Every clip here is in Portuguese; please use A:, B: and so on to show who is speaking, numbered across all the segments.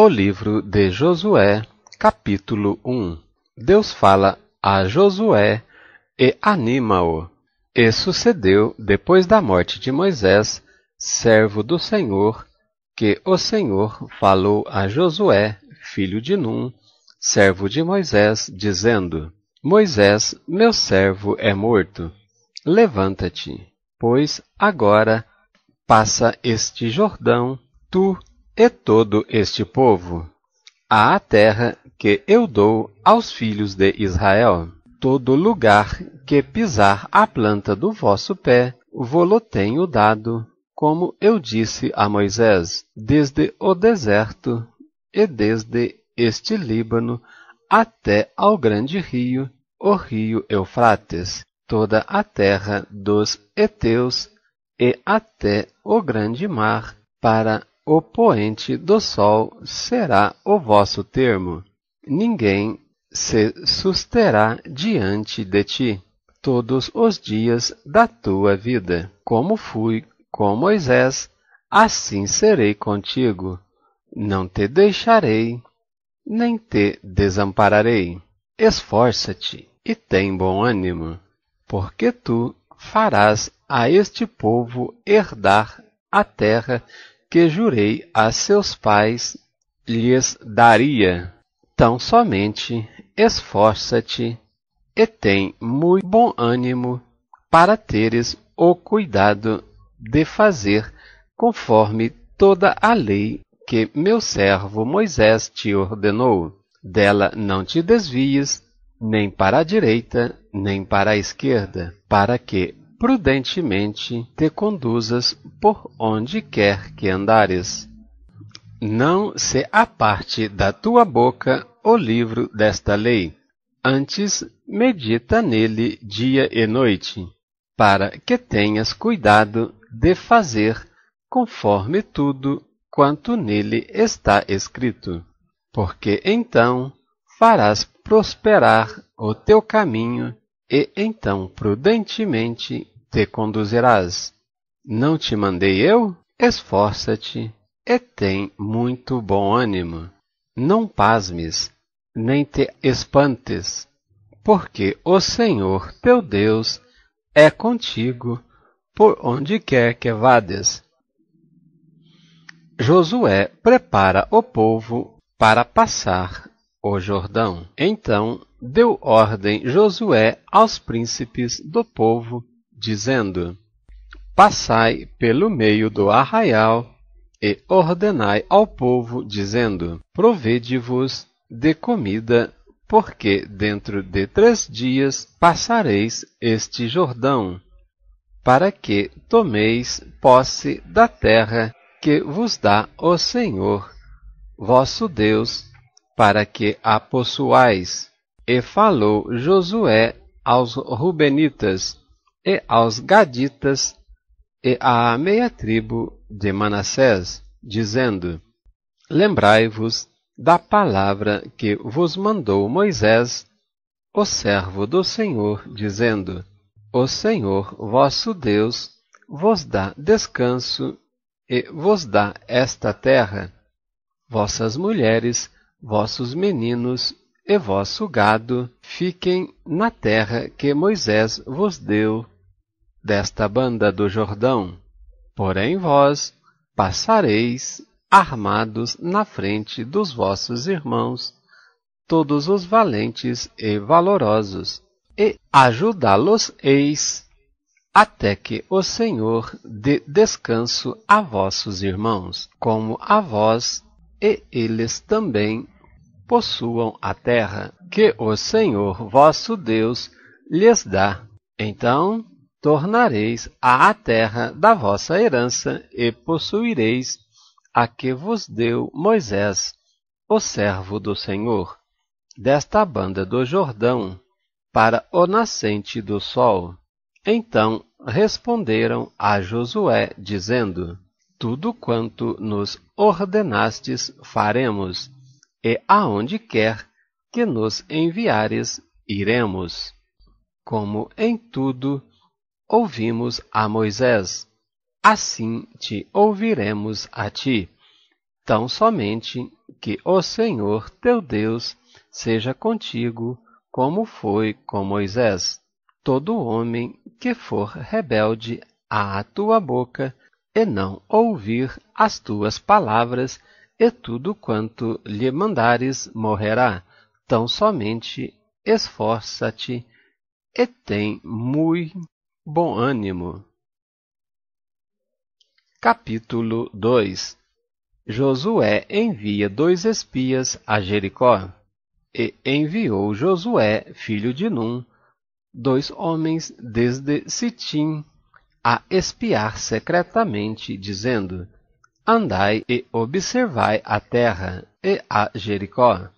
A: O livro de Josué, capítulo 1. Deus fala a Josué e anima-o. E sucedeu, depois da morte de Moisés, servo do Senhor, que o Senhor falou a Josué, filho de Num, servo de Moisés, dizendo: Moisés, meu servo, é morto. Levanta-te, pois agora passa este Jordão, tu e todo este povo, à terra que eu dou aos filhos de Israel. Todo lugar que pisar a planta do vosso pé, vô-lo tenho dado, como eu disse a Moisés, desde o deserto e desde este Líbano até ao grande rio, o rio Eufrates, toda a terra dos heteus e até o grande mar, para o poente do sol será o vosso termo. Ninguém se susterá diante de ti todos os dias da tua vida. Como fui com Moisés, assim serei contigo. Não te deixarei, nem te desampararei. Esforça-te e tem bom ânimo, porque tu farás a este povo herdar a terra que jurei a seus pais lhes daria. Tão somente esforça-te e tem muito bom ânimo para teres o cuidado de fazer conforme toda a lei que meu servo Moisés te ordenou. Dela não te desvies, nem para a direita, nem para a esquerda, para que prudentemente te conduzas por onde quer que andares. Não se aparte da tua boca o livro desta lei, antes medita nele dia e noite, para que tenhas cuidado de fazer conforme tudo quanto nele está escrito, porque então farás prosperar o teu caminho e então prudentemente te conduzirás. Não te mandei eu? Esforça-te e tem muito bom ânimo. Não pasmes, nem te espantes, porque o Senhor teu Deus é contigo por onde quer que vades. Josué prepara o povo para passar o Jordão. Então deu ordem Josué aos príncipes do povo, dizendo: Passai pelo meio do arraial e ordenai ao povo, dizendo: Provede-vos de comida, porque dentro de 3 dias passareis este Jordão, para que tomeis posse da terra que vos dá o Senhor, vosso Deus, para que a possuais. E falou Josué aos Rubenitas e aos Gaditas e à meia tribo de Manassés, dizendo: Lembrai-vos da palavra que vos mandou Moisés, o servo do Senhor, dizendo: O Senhor vosso Deus vos dá descanso e vos dá esta terra. Vossas mulheres, vossos meninos e vosso gado fiquem na terra que Moisés vos deu, desta banda do Jordão. Porém vós passareis armados na frente dos vossos irmãos, todos os valentes e valorosos, e ajudá-los-eis, até que o Senhor dê descanso a vossos irmãos, como a vós, e eles também possuam a terra que o Senhor vosso Deus lhes dá. Então tornareis à terra da vossa herança e possuireis a que vos deu Moisés, o servo do Senhor, desta banda do Jordão, para o nascente do sol. Então responderam a Josué, dizendo: Tudo quanto nos ordenastes faremos, e aonde quer que nos enviares, iremos. Como em tudo ouvimos a Moisés, assim te ouviremos a ti. Tão somente que o Senhor teu Deus seja contigo, como foi com Moisés. Todo homem que for rebelde à tua boca e não ouvir as tuas palavras, e tudo quanto lhe mandares morrerá. Tão somente esforça-te e tem muito bom ânimo. Capítulo 2. Josué envia 2 espias a Jericó. E enviou Josué, filho de Num, 2 homens desde Sitim, a espiar secretamente, dizendo: Andai e observai a terra e a Jericó.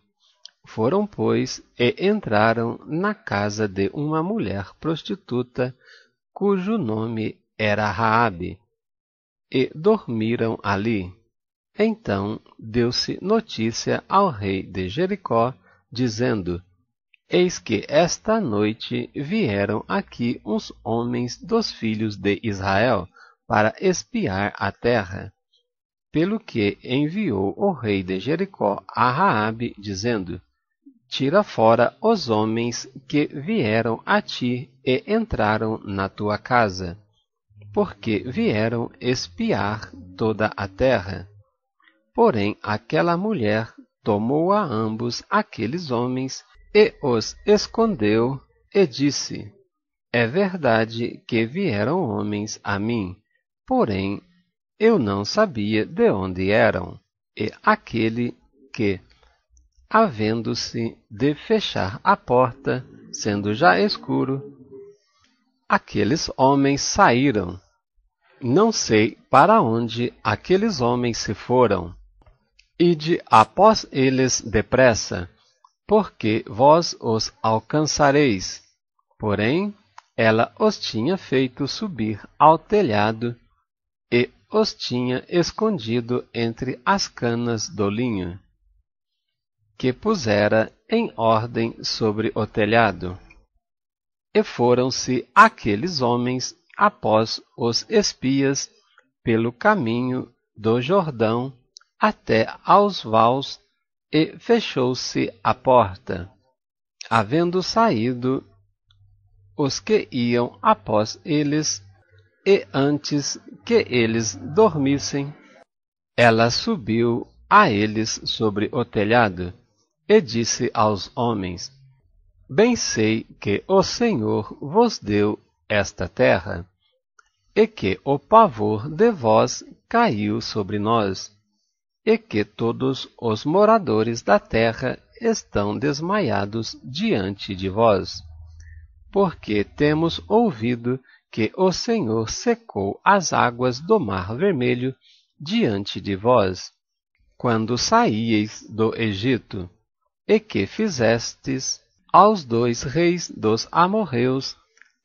A: Foram, pois, e entraram na casa de uma mulher prostituta, cujo nome era Raabe, e dormiram ali. Então deu-se notícia ao rei de Jericó, dizendo: Eis que esta noite vieram aqui uns homens dos filhos de Israel para espiar a terra. Pelo que enviou o rei de Jericó a Raabe, dizendo: Tira fora os homens que vieram a ti e entraram na tua casa, porque vieram espiar toda a terra. Porém aquela mulher tomou a ambos aqueles homens e os escondeu, e disse: É verdade que vieram homens a mim, porém eu não sabia de onde eram. E aquele que, havendo-se de fechar a porta, sendo já escuro, aqueles homens saíram. Não sei para onde aqueles homens se foram. Ide após eles depressa, porque vós os alcançareis. Porém, ela os tinha feito subir ao telhado e os tinha escondido entre as canas do linho, que pusera em ordem sobre o telhado. E foram-se aqueles homens após os espias pelo caminho do Jordão até aos vaus, e fechou-se a porta. Havendo saído os que iam após eles, e antes que eles dormissem, ela subiu a eles sobre o telhado, e disse aos homens: Bem sei que o Senhor vos deu esta terra, e que o pavor de vós caiu sobre nós, e que todos os moradores da terra estão desmaiados diante de vós, porque temos ouvido que o Senhor secou as águas do Mar Vermelho diante de vós, quando saíeis do Egito, e que fizestes aos 2 reis dos amorreus,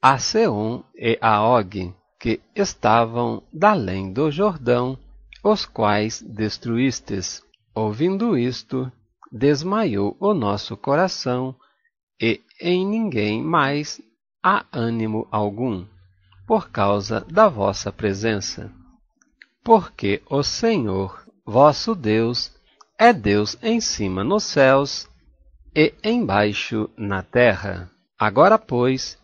A: a Seom e a Og, que estavam da além do Jordão, os quais destruístes. Ouvindo isto, desmaiou o nosso coração, e em ninguém mais há ânimo algum, por causa da vossa presença. Porque o Senhor, vosso Deus, é Deus em cima nos céus e embaixo na terra. Agora, pois,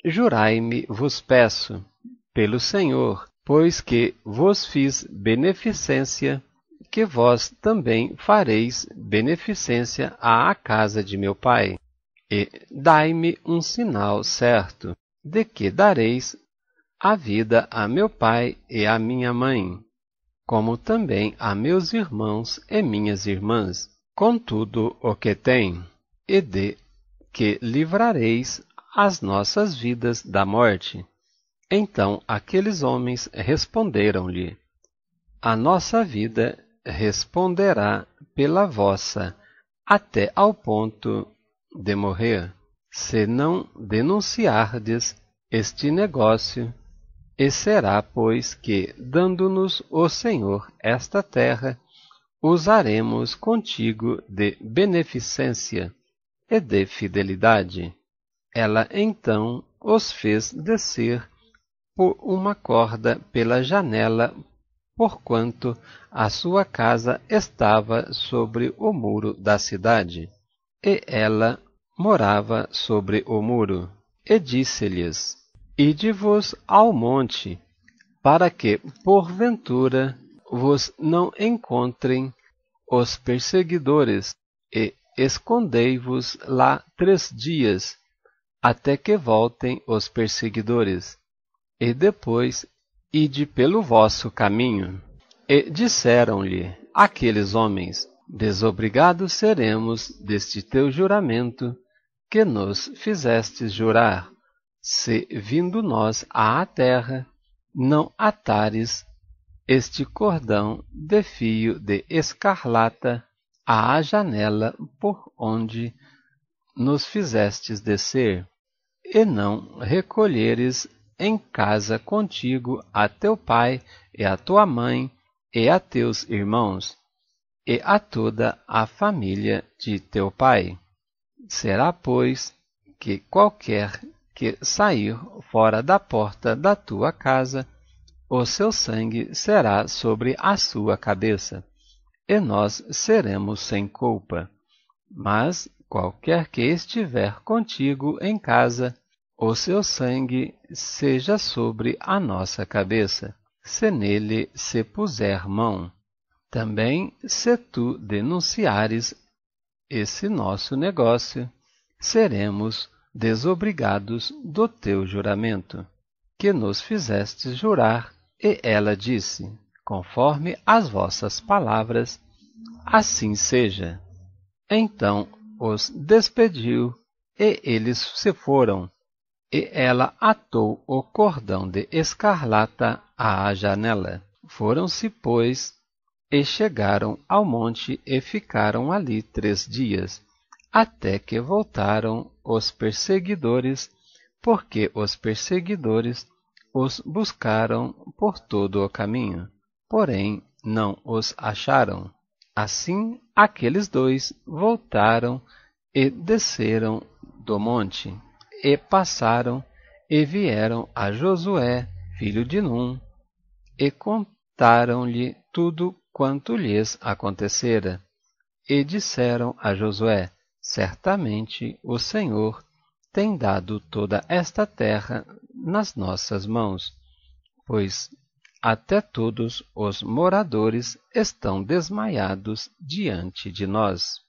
A: jurai-me, vos peço, pelo Senhor, pois que vos fiz beneficência, que vós também fareis beneficência à casa de meu pai. E dai-me um sinal certo, de que dareis a vida a meu pai e a minha mãe, como também a meus irmãos e minhas irmãs, com tudo o que tem, e de que livrareis as nossas vidas da morte. Então aqueles homens responderam-lhe: A nossa vida responderá pela vossa, até ao ponto de morrer, se não denunciardes este negócio. E será, pois, que, dando-nos o Senhor esta terra, usaremos contigo de beneficência e de fidelidade. Ela então os fez descer por uma corda pela janela porquanto a sua casa estava sobre o muro da cidade, e ela morava sobre o muro. E disse-lhes: Ide-vos ao monte, para que, porventura, vos não encontrem os perseguidores, e escondei-vos lá 3 dias, até que voltem os perseguidores, e depois ide pelo vosso caminho. E disseram-lhe aqueles homens: Desobrigados seremos deste teu juramento, que nos fizestes jurar, se, vindo nós à terra, não atares este cordão de fio de escarlata à janela por onde nos fizestes descer, e não recolheres em casa contigo a teu pai e a tua mãe e a teus irmãos, e a toda a família de teu pai. Será, pois, que qualquer que sair fora da porta da tua casa, o seu sangue será sobre a sua cabeça, e nós seremos sem culpa. Mas qualquer que estiver contigo em casa, o seu sangue seja sobre a nossa cabeça, se nele se puser mão. Também, se tu denunciares esse nosso negócio, seremos desobrigados do teu juramento, que nos fizestes jurar. E ela disse: Conforme as vossas palavras, assim seja. Então os despediu, e eles se foram. E ela atou o cordão de escarlata à janela. Foram-se, pois, e chegaram ao monte e ficaram ali 3 dias, até que voltaram os perseguidores, porque os perseguidores os buscaram por todo o caminho, porém não os acharam. Assim, aqueles 2 voltaram e desceram do monte, e passaram e vieram a Josué, filho de Num, e contaram-lhe tudo quanto lhes acontecera. E disseram a Josué: Certamente o Senhor tem dado toda esta terra nas nossas mãos, pois até todos os moradores estão desmaiados diante de nós.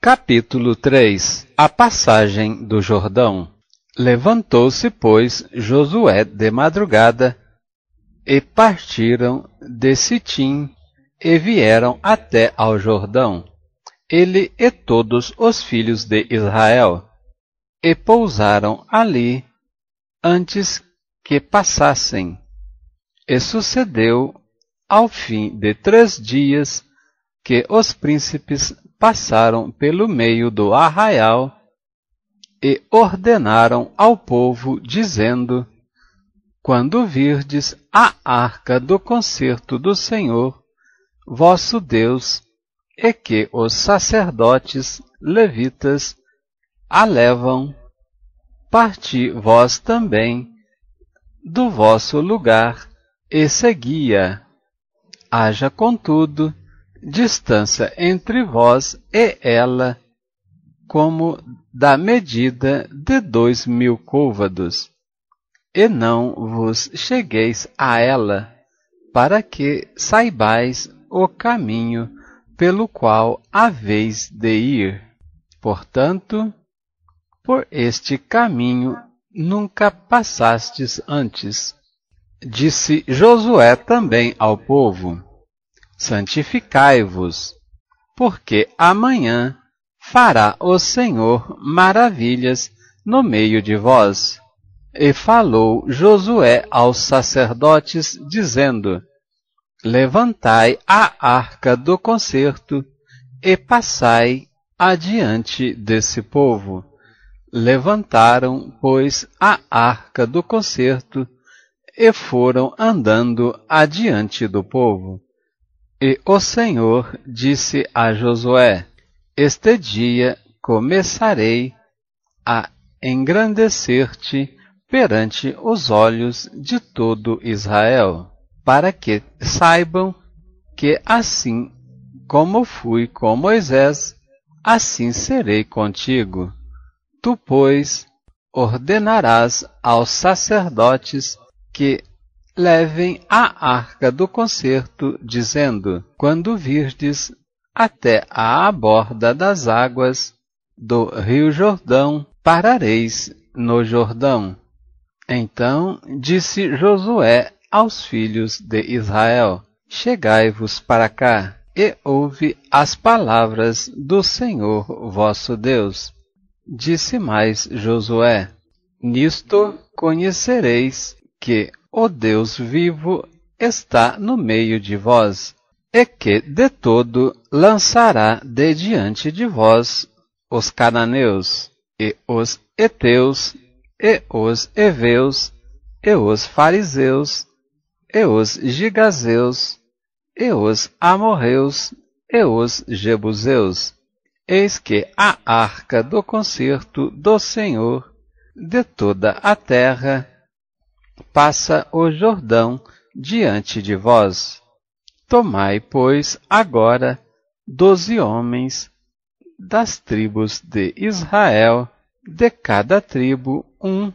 A: Capítulo 3. A passagem do Jordão. Levantou-se, pois, Josué de madrugada, e partiram de Sitim, e vieram até ao Jordão, ele e todos os filhos de Israel, e pousaram ali antes que passassem. E sucedeu, ao fim de 3 dias, que os príncipes passaram pelo meio do arraial e ordenaram ao povo, dizendo: Quando virdes a arca do concerto do Senhor, vosso Deus, e que os sacerdotes levitas a levam, parti vós também do vosso lugar e segui-a. Haja, contudo, distância entre vós e ela, como da medida de 2.000 côvados, e não vos chegueis a ela, para que saibais o caminho pelo qual haveis de ir. Portanto, por este caminho nunca passastes antes. Disse Josué também ao povo: Santificai-vos, porque amanhã fará o Senhor maravilhas no meio de vós. E falou Josué aos sacerdotes, dizendo: Levantai a arca do concerto e passai adiante desse povo. Levantaram, pois, a arca do concerto e foram andando adiante do povo. E o Senhor disse a Josué: Este dia começarei a engrandecer-te perante os olhos de todo Israel. para que saibam que assim como fui com Moisés, assim serei contigo. Tu, pois, ordenarás aos sacerdotes que levem a arca do concerto, dizendo: quando virdes até à borda das águas do rio Jordão, parareis no Jordão. Então disse Josué aos filhos de Israel: chegai-vos para cá, e ouve as palavras do Senhor vosso Deus. Disse mais Josué: nisto conhecereis que o Deus vivo está no meio de vós, e que de todo lançará de diante de vós os cananeus, e os heteus, e os heveus, e os fariseus, e os gigazeus, e os amorreus, e os jebuseus. Eis que a arca do concerto do Senhor de toda a terra passa o Jordão diante de vós. Tomai, pois, agora 12 homens das tribos de Israel, de cada tribo um,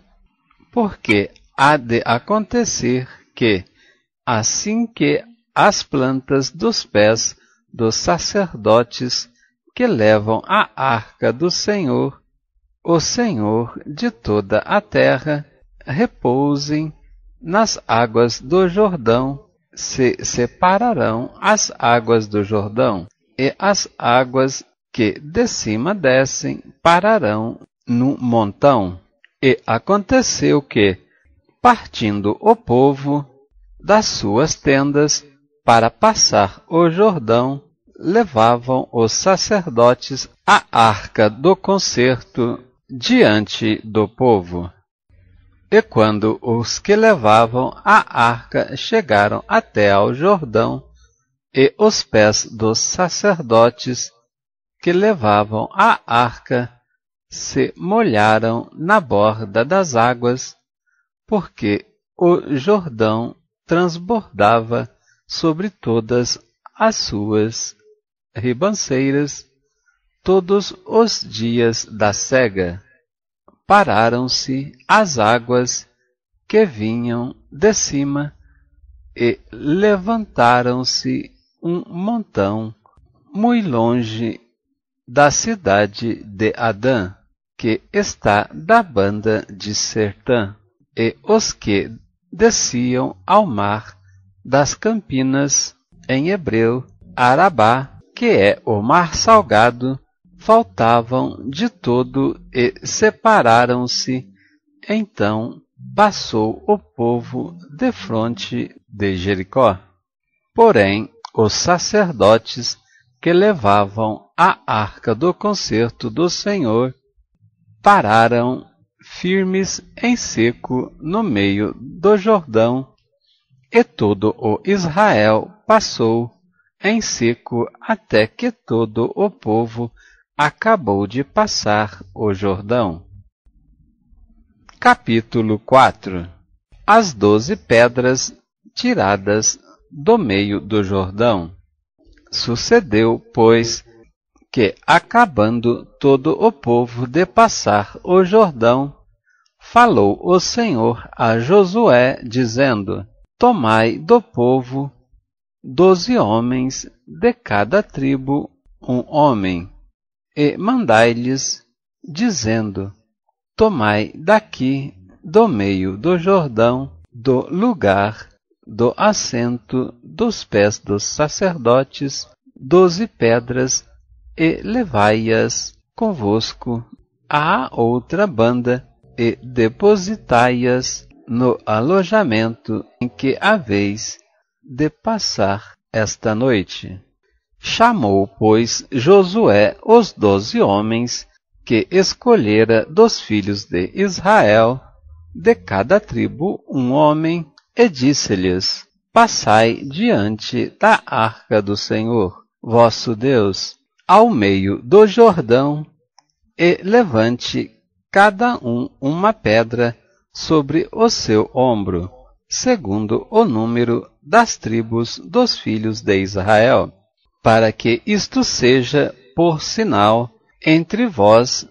A: porque há de acontecer que, assim que as plantas dos pés dos sacerdotes que levam a arca do Senhor, o Senhor de toda a terra, repousem nas águas do Jordão, se separarão as águas do Jordão, e as águas que de cima descem pararão no montão. E aconteceu que, partindo o povo das suas tendas para passar o Jordão, levavam os sacerdotes a arca do concerto diante do povo. E quando os que levavam a arca chegaram até ao Jordão, e os pés dos sacerdotes que levavam a arca se molharam na borda das águas, porque o Jordão transbordava sobre todas as suas ribanceiras todos os dias da sega. Pararam-se as águas que vinham de cima e levantaram-se um montão muito longe da cidade de Adã, que está da banda de Sertã, e os que desciam ao mar das Campinas, em hebreu, Arabá, que é o mar salgado, faltavam de todo e separaram-se. Então passou o povo defronte de Jericó. Porém, os sacerdotes que levavam a arca do concerto do Senhor pararam firmes em seco no meio do Jordão, e todo o Israel passou em seco até que todo o povo acabou de passar o Jordão. Capítulo 4. As 12 pedras tiradas do meio do Jordão. Sucedeu, pois, que, acabando todo o povo de passar o Jordão, falou o Senhor a Josué, dizendo: tomai do povo 12 homens, de cada tribo um homem, e mandai-lhes, dizendo: tomai daqui do meio do Jordão, do lugar do assento dos pés dos sacerdotes, 12 pedras, e levai-as convosco à outra banda, e depositai-as no alojamento em que haveis de passar esta noite. Chamou, pois, Josué os 12 homens que escolhera dos filhos de Israel, de cada tribo um homem, e disse-lhes: passai diante da arca do Senhor, vosso Deus, ao meio do Jordão, e levante cada um uma pedra sobre o seu ombro, segundo o número das tribos dos filhos de Israel, para que isto seja por sinal entre vós,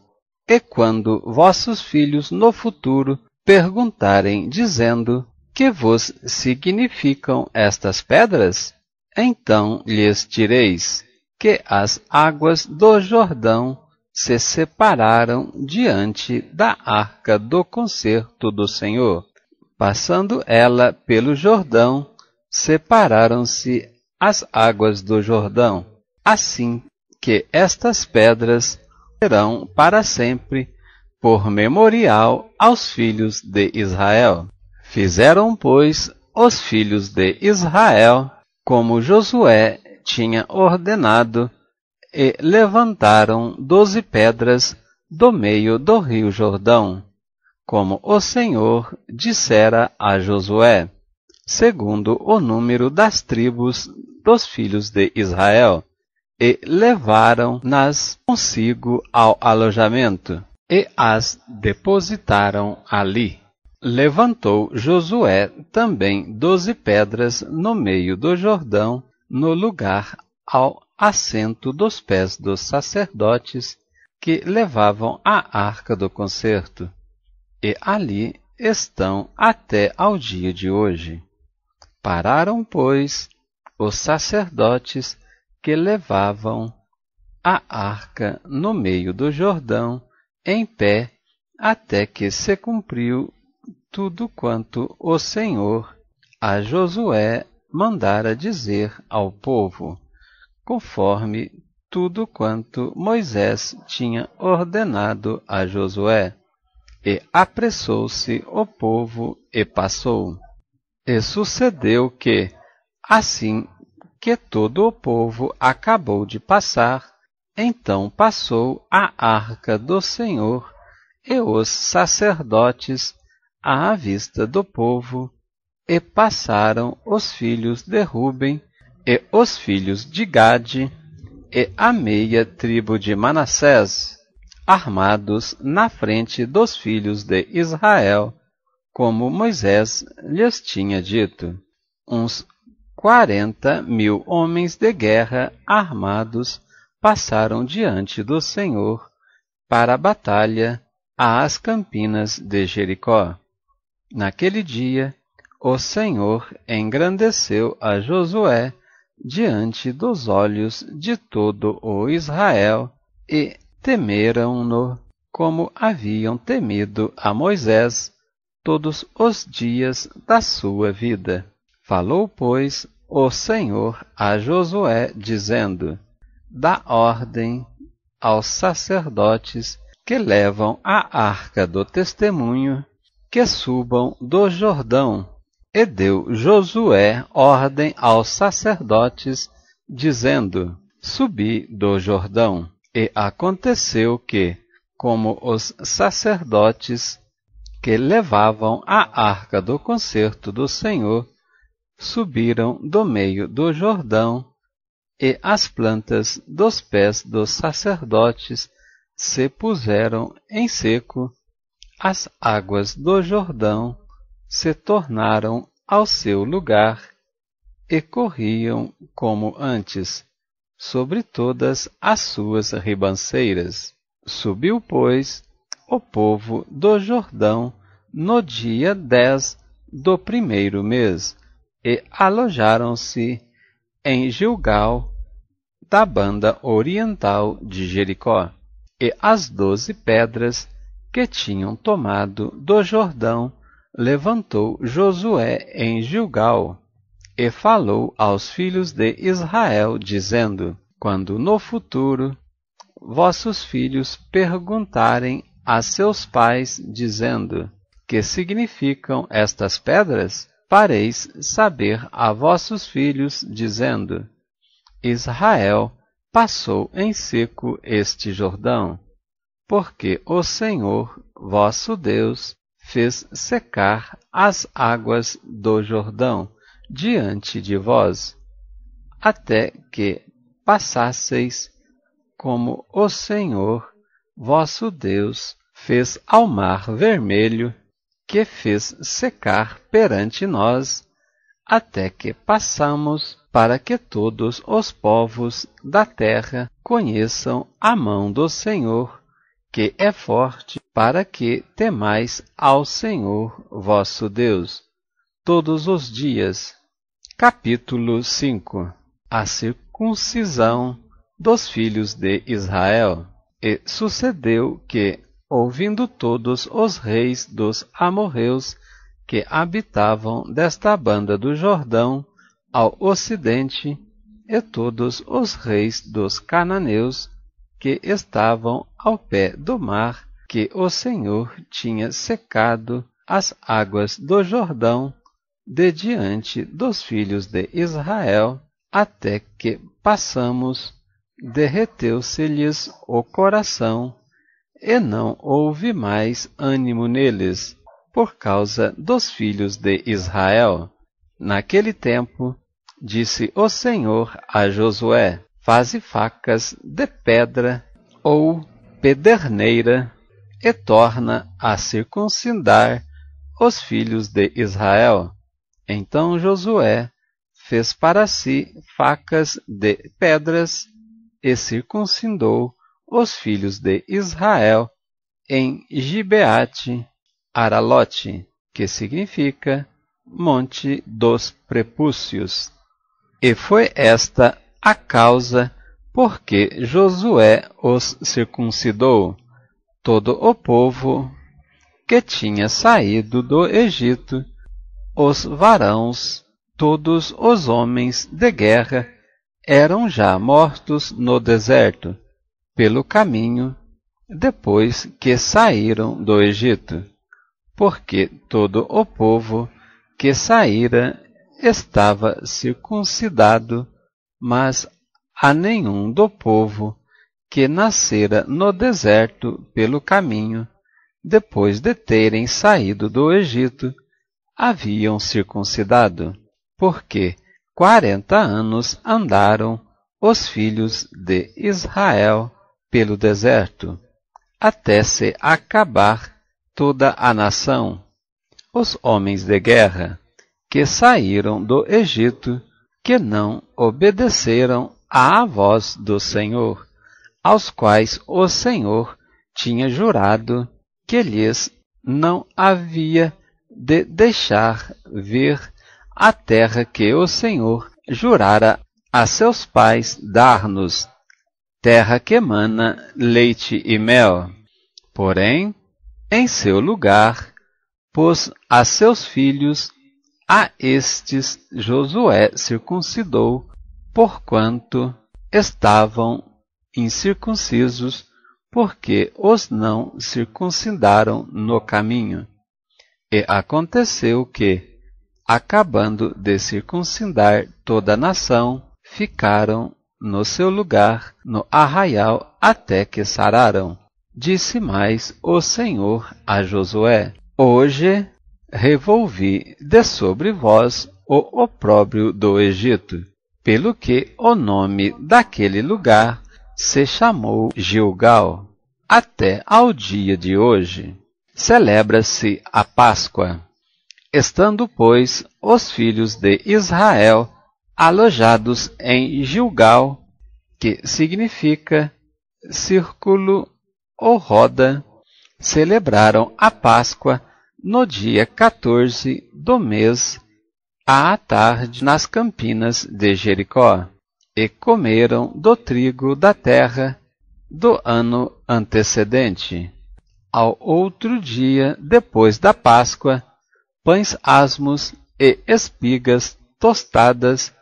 A: e quando vossos filhos no futuro perguntarem, dizendo: que vos significam estas pedras? Então lhes direis que as águas do Jordão se separaram diante da arca do concerto do Senhor. Passando ela pelo Jordão, separaram-se as águas do Jordão, assim que estas pedras serão para sempre por memorial aos filhos de Israel. Fizeram, pois, os filhos de Israel como Josué tinha ordenado, e levantaram 12 pedras do meio do rio Jordão, como o Senhor dissera a Josué, segundo o número das tribos dos filhos de Israel, e levaram-nas consigo ao alojamento, e as depositaram ali. Levantou Josué também 12 pedras no meio do Jordão, no lugar ao assento dos pés dos sacerdotes que levavam a arca do concerto, e ali estão até ao dia de hoje. Pararam, pois, os sacerdotes que levavam a arca no meio do Jordão, em pé, até que se cumpriu tudo quanto o Senhor a Josué mandara dizer ao povo, conforme tudo quanto Moisés tinha ordenado a Josué. E apressou-se o povo e passou. E sucedeu que, assim que todo o povo acabou de passar, então passou a arca do Senhor e os sacerdotes à vista do povo, e passaram os filhos de Ruben e os filhos de Gade e a meia tribo de Manassés, armados na frente dos filhos de Israel, como Moisés lhes tinha dito. Uns 40.000 homens de guerra armados passaram diante do Senhor para a batalha às campinas de Jericó. Naquele dia, o Senhor engrandeceu a Josué diante dos olhos de todo o Israel, e temeram-no como haviam temido a Moisés todos os dias da sua vida. Falou, pois, o Senhor a Josué, dizendo: dá ordem aos sacerdotes que levam a arca do testemunho, que subam do Jordão. E deu Josué ordem aos sacerdotes, dizendo: subi do Jordão. E aconteceu que, como os sacerdotes que levavam a arca do concerto do Senhor subiram do meio do Jordão, e as plantas dos pés dos sacerdotes se puseram em seco, as águas do Jordão se tornaram ao seu lugar e corriam como antes, sobre todas as suas ribanceiras. Subiu, pois, o povo do Jordão no dia 10 do primeiro mês, e alojaram-se em Gilgal, da banda oriental de Jericó. E as 12 pedras que tinham tomado do Jordão levantou Josué em Gilgal, e falou aos filhos de Israel, dizendo: quando no futuro vossos filhos perguntarem a seus pais, dizendo: que significam estas pedras? Fareis saber a vossos filhos, dizendo: Israel passou em seco este Jordão, porque o Senhor, vosso Deus, fez secar as águas do Jordão diante de vós, até que passasseis, como o Senhor, vosso Deus, fez ao mar vermelho, que fez secar perante nós até que passamos, para que todos os povos da terra conheçam a mão do Senhor, que é forte, para que temais ao Senhor vosso Deus todos os dias. Capítulo 5. A circuncisão dos filhos de Israel. E sucedeu que, ouvindo todos os reis dos amorreus que habitavam desta banda do Jordão ao ocidente, e todos os reis dos cananeus que estavam ao pé do mar, que o Senhor tinha secado as águas do Jordão de diante dos filhos de Israel, até que passamos, derreteu-se-lhes o coração, e não houve mais ânimo neles, por causa dos filhos de Israel. Naquele tempo, disse o Senhor a Josué: faze facas de pedra ou pederneira, e torna a circuncidar os filhos de Israel. Então Josué fez para si facas de pedras, e circuncidou os filhos de Israel em Gibeate Aralote, que significa Monte dos Prepúcios. E foi esta a causa por que Josué os circuncidou, todo o povo que tinha saído do Egito, os varãos, todos os homens de guerra, eram já mortos no deserto, pelo caminho, depois que saíram do Egito, porque todo o povo que saíra estava circuncidado, mas a nenhum do povo que nascera no deserto pelo caminho, depois de terem saído do Egito, haviam circuncidado, porque 40 anos andaram os filhos de Israel pelo deserto, até se acabar toda a nação. Os homens de guerra que saíram do Egito, que não obedeceram à voz do Senhor, aos quais o Senhor tinha jurado que lhes não havia de deixar ver a terra que o Senhor jurara a seus pais dar-nos, terra que mana leite e mel. Porém, em seu lugar, pôs a seus filhos, a estes Josué circuncidou, porquanto estavam incircuncisos, porque os não circuncidaram no caminho. E aconteceu que, acabando de circuncidar toda a nação, ficaram no seu lugar no arraial até que sararam. Disse mais o Senhor a Josué: hoje revolvi de sobre vós o opróbrio do Egito, pelo que o nome daquele lugar se chamou Gilgal, até ao dia de hoje. Celebra-se a Páscoa. Estando, pois, os filhos de Israel alojados em Gilgal, que significa círculo ou roda, celebraram a Páscoa no dia 14 do mês, à tarde, nas campinas de Jericó, e comeram do trigo da terra do ano antecedente. Ao outro dia, depois da Páscoa, pães asmos e espigas tostadas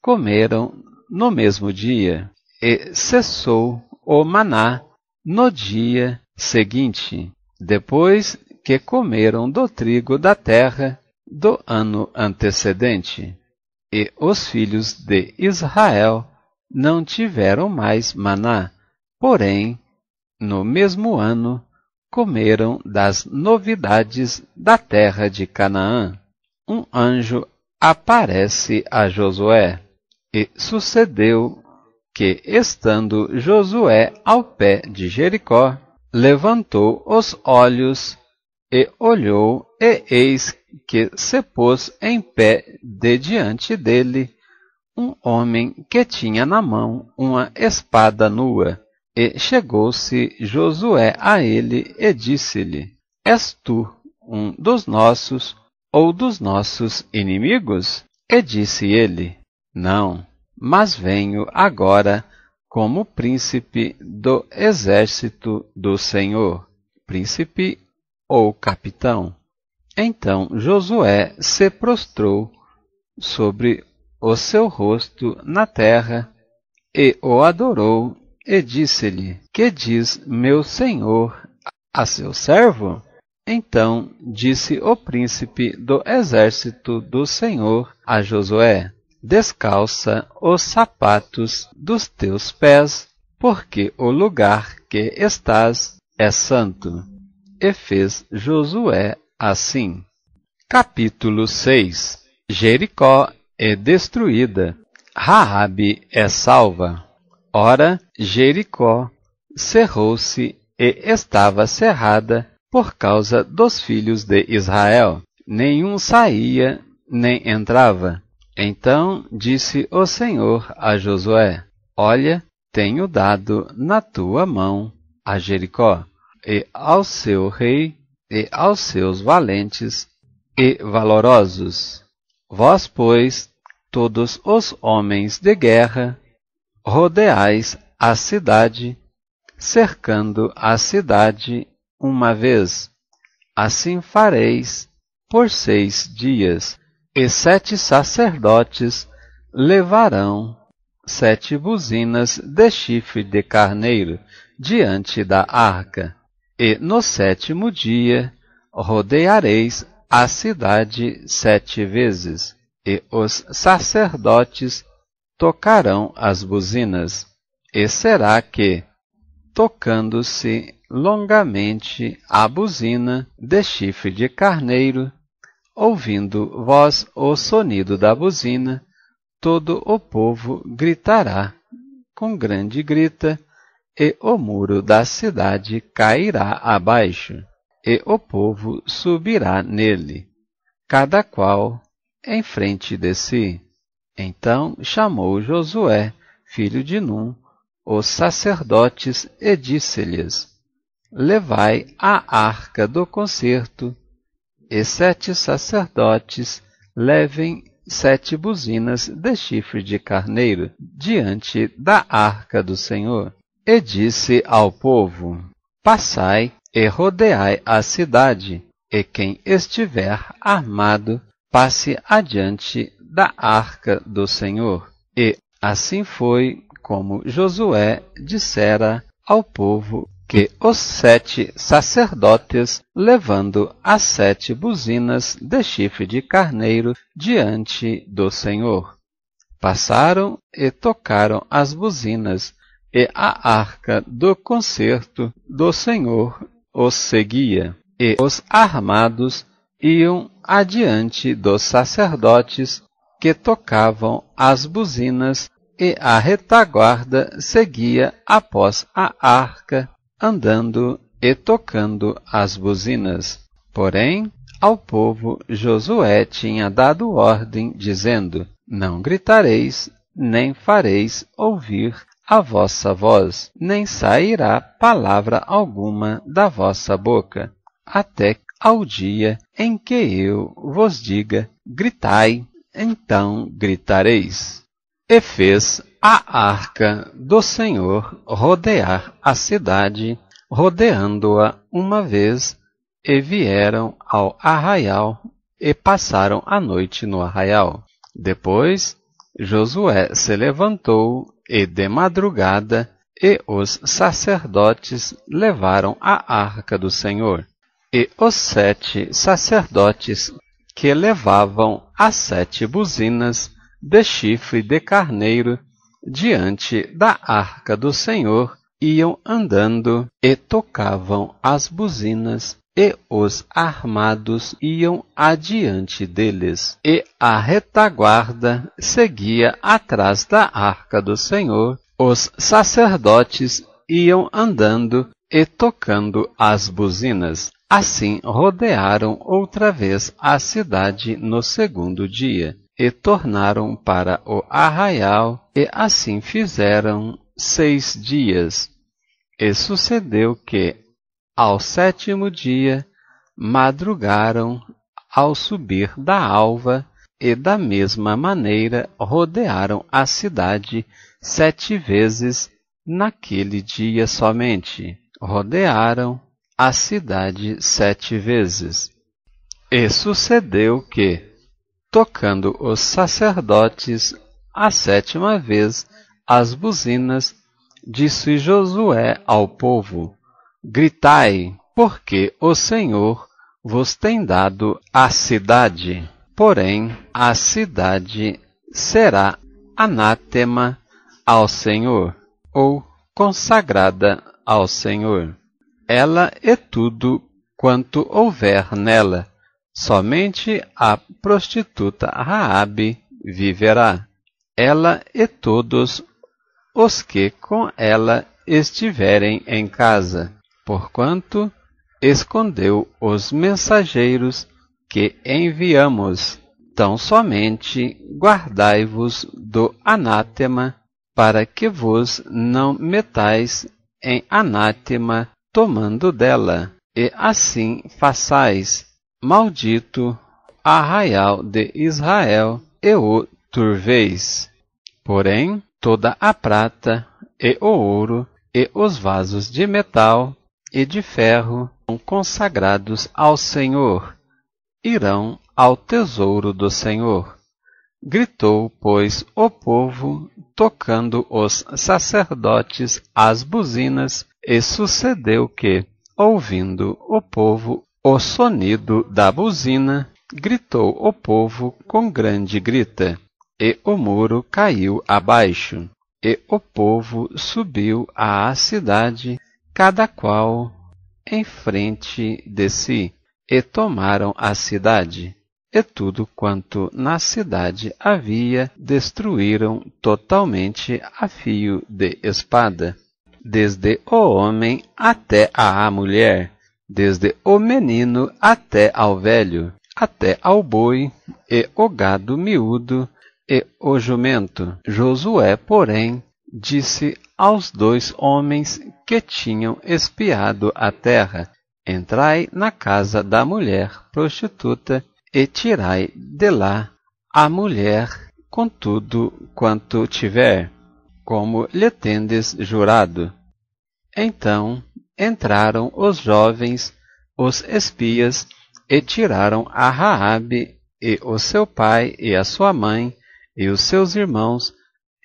A: comeram no mesmo dia, e cessou o maná no dia seguinte, depois que comeram do trigo da terra do ano antecedente. E os filhos de Israel não tiveram mais maná, porém, no mesmo ano, comeram das novidades da terra de Canaã. Um anjo aparece a Josué, e sucedeu que, estando Josué ao pé de Jericó, levantou os olhos e olhou, e eis que se pôs em pé de diante dele um homem que tinha na mão uma espada nua. E chegou-se Josué a ele e disse-lhe: És tu um dos nossos ou dos nossos inimigos? E disse ele: Não, mas venho agora como príncipe do exército do Senhor, príncipe ou capitão. Então Josué se prostrou sobre o seu rosto na terra e o adorou e disse-lhe: Que diz meu senhor a seu servo? Então disse o príncipe do exército do Senhor a Josué: Descalça os sapatos dos teus pés, porque o lugar que estás é santo. E fez Josué assim. Capítulo 6. Jericó é destruída, Raabe é salva. Ora, Jericó cerrou-se e estava cerrada por causa dos filhos de Israel. Nenhum saía nem entrava. Então disse o Senhor a Josué: Olha, tenho dado na tua mão a Jericó, e ao seu rei, e aos seus valentes e valorosos. Vós, pois, todos os homens de guerra, rodeais a cidade, cercando a cidade uma vez. Assim fareis por 6 dias, e 7 sacerdotes levarão 7 buzinas de chifre de carneiro diante da arca. E no 7º dia rodeareis a cidade 7 vezes, e os sacerdotes tocarão as buzinas. E será que, tocando-se longamente a buzina de chifre de carneiro, ouvindo vós o sonido da buzina, todo o povo gritará com grande grita, e o muro da cidade cairá abaixo, e o povo subirá nele, cada qual em frente de si. Então chamou Josué, filho de Num, os sacerdotes, e disse-lhes: Levai a arca do concerto, e 7 sacerdotes levem 7 buzinas de chifre de carneiro diante da arca do Senhor. E disse ao povo: Passai e rodeai a cidade, e quem estiver armado passe adiante da arca do Senhor. E assim foi como Josué dissera ao povo, que os 7 sacerdotes, levando as 7 buzinas de chifre de carneiro diante do Senhor, passaram e tocaram as buzinas, e a arca do concerto do Senhor os seguia, e os armados iam adiante dos sacerdotes que tocavam as buzinas, e a retaguarda seguia após a arca, andando e tocando as buzinas. Porém, ao povo Josué tinha dado ordem, dizendo: Não gritareis, nem fareis ouvir a vossa voz, nem sairá palavra alguma da vossa boca, até ao dia em que eu vos diga: gritai, então gritareis. E fez a arca do Senhor rodear a cidade, rodeando-a uma vez, e vieram ao arraial, e passaram a noite no arraial. Depois Josué se levantou, e de madrugada, e os sacerdotes levaram a arca do Senhor. E os 7 sacerdotes que levavam as 7 buzinas de chifre de carneiro diante da arca do Senhor iam andando e tocavam as buzinas, e os armados iam adiante deles, e a retaguarda seguia atrás da arca do Senhor. Os sacerdotes iam andando e tocando as buzinas. Assim rodearam outra vez a cidade no segundo dia, e tornaram para o arraial, e assim fizeram 6 dias. E sucedeu que, ao 7º dia, madrugaram ao subir da alva, e da mesma maneira rodearam a cidade 7 vezes naquele dia somente. Rodearam a cidade 7 vezes. E sucedeu que, tocando os sacerdotes a 7ª vez as buzinas, disse Josué ao povo: Gritai, porque o Senhor vos tem dado a cidade. Porém, a cidade será anátema ao Senhor, ou consagrada ao Senhor. Ela e tudo quanto houver nela, somente a prostituta Raabe viverá, ela e todos os que com ela estiverem em casa, porquanto escondeu os mensageiros que enviamos. Tão somente guardai-vos do anátema, para que vos não metais em anátema tomando dela, e assim façais. Maldito arraial de Israel, e o turveis. Porém, toda a prata, e o ouro, e os vasos de metal e de ferro são consagrados ao Senhor, irão ao tesouro do Senhor. Gritou, pois, o povo, tocando os sacerdotes as buzinas, e sucedeu que, ouvindo o povo o sonido da buzina, gritou o povo com grande grita, e o muro caiu abaixo, e o povo subiu à cidade, cada qual em frente de si, e tomaram a cidade. E tudo quanto na cidade havia, destruíram totalmente a fio de espada, desde o homem até à mulher, desde o menino até ao velho, até ao boi, e o gado miúdo, e o jumento. Josué, porém, disse aos 2 homens que tinham espiado a terra: Entrai na casa da mulher prostituta, e tirai de lá a mulher com tudo quanto tiver, como lhe tendes jurado. Então entraram os jovens, os espias, e tiraram a Raabe, e o seu pai, e a sua mãe, e os seus irmãos,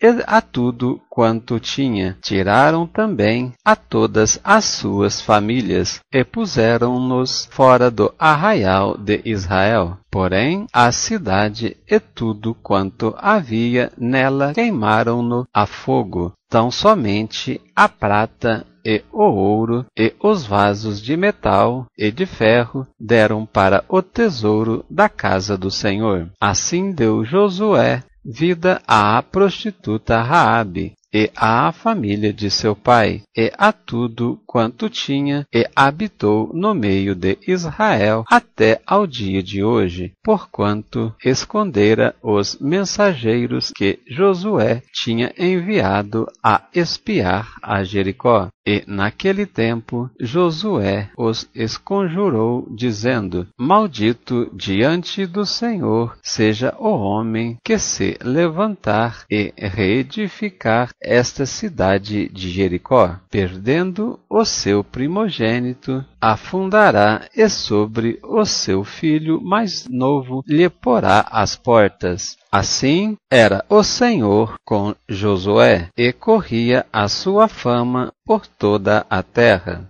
A: e a tudo quanto tinha. Tiraram também a todas as suas famílias, e puseram-nos fora do arraial de Israel. Porém, a cidade e tudo quanto havia nela queimaram-no a fogo. Tão somente a prata e o ouro, e os vasos de metal e de ferro deram para o tesouro da casa do Senhor. Assim deu Josué vida à prostituta Raabe, e à família de seu pai, e a tudo quanto tinha, e habitou no meio de Israel até ao dia de hoje, porquanto escondera os mensageiros que Josué tinha enviado a espiar a Jericó. E naquele tempo Josué os esconjurou, dizendo: Maldito diante do Senhor seja o homem que se levantar e reedificar esta cidade de Jericó. Perdendo o seu primogênito, afundará, e sobre o seu filho mais novo lhe porá as portas. Assim era o Senhor com Josué, e corria a sua fama por toda a terra.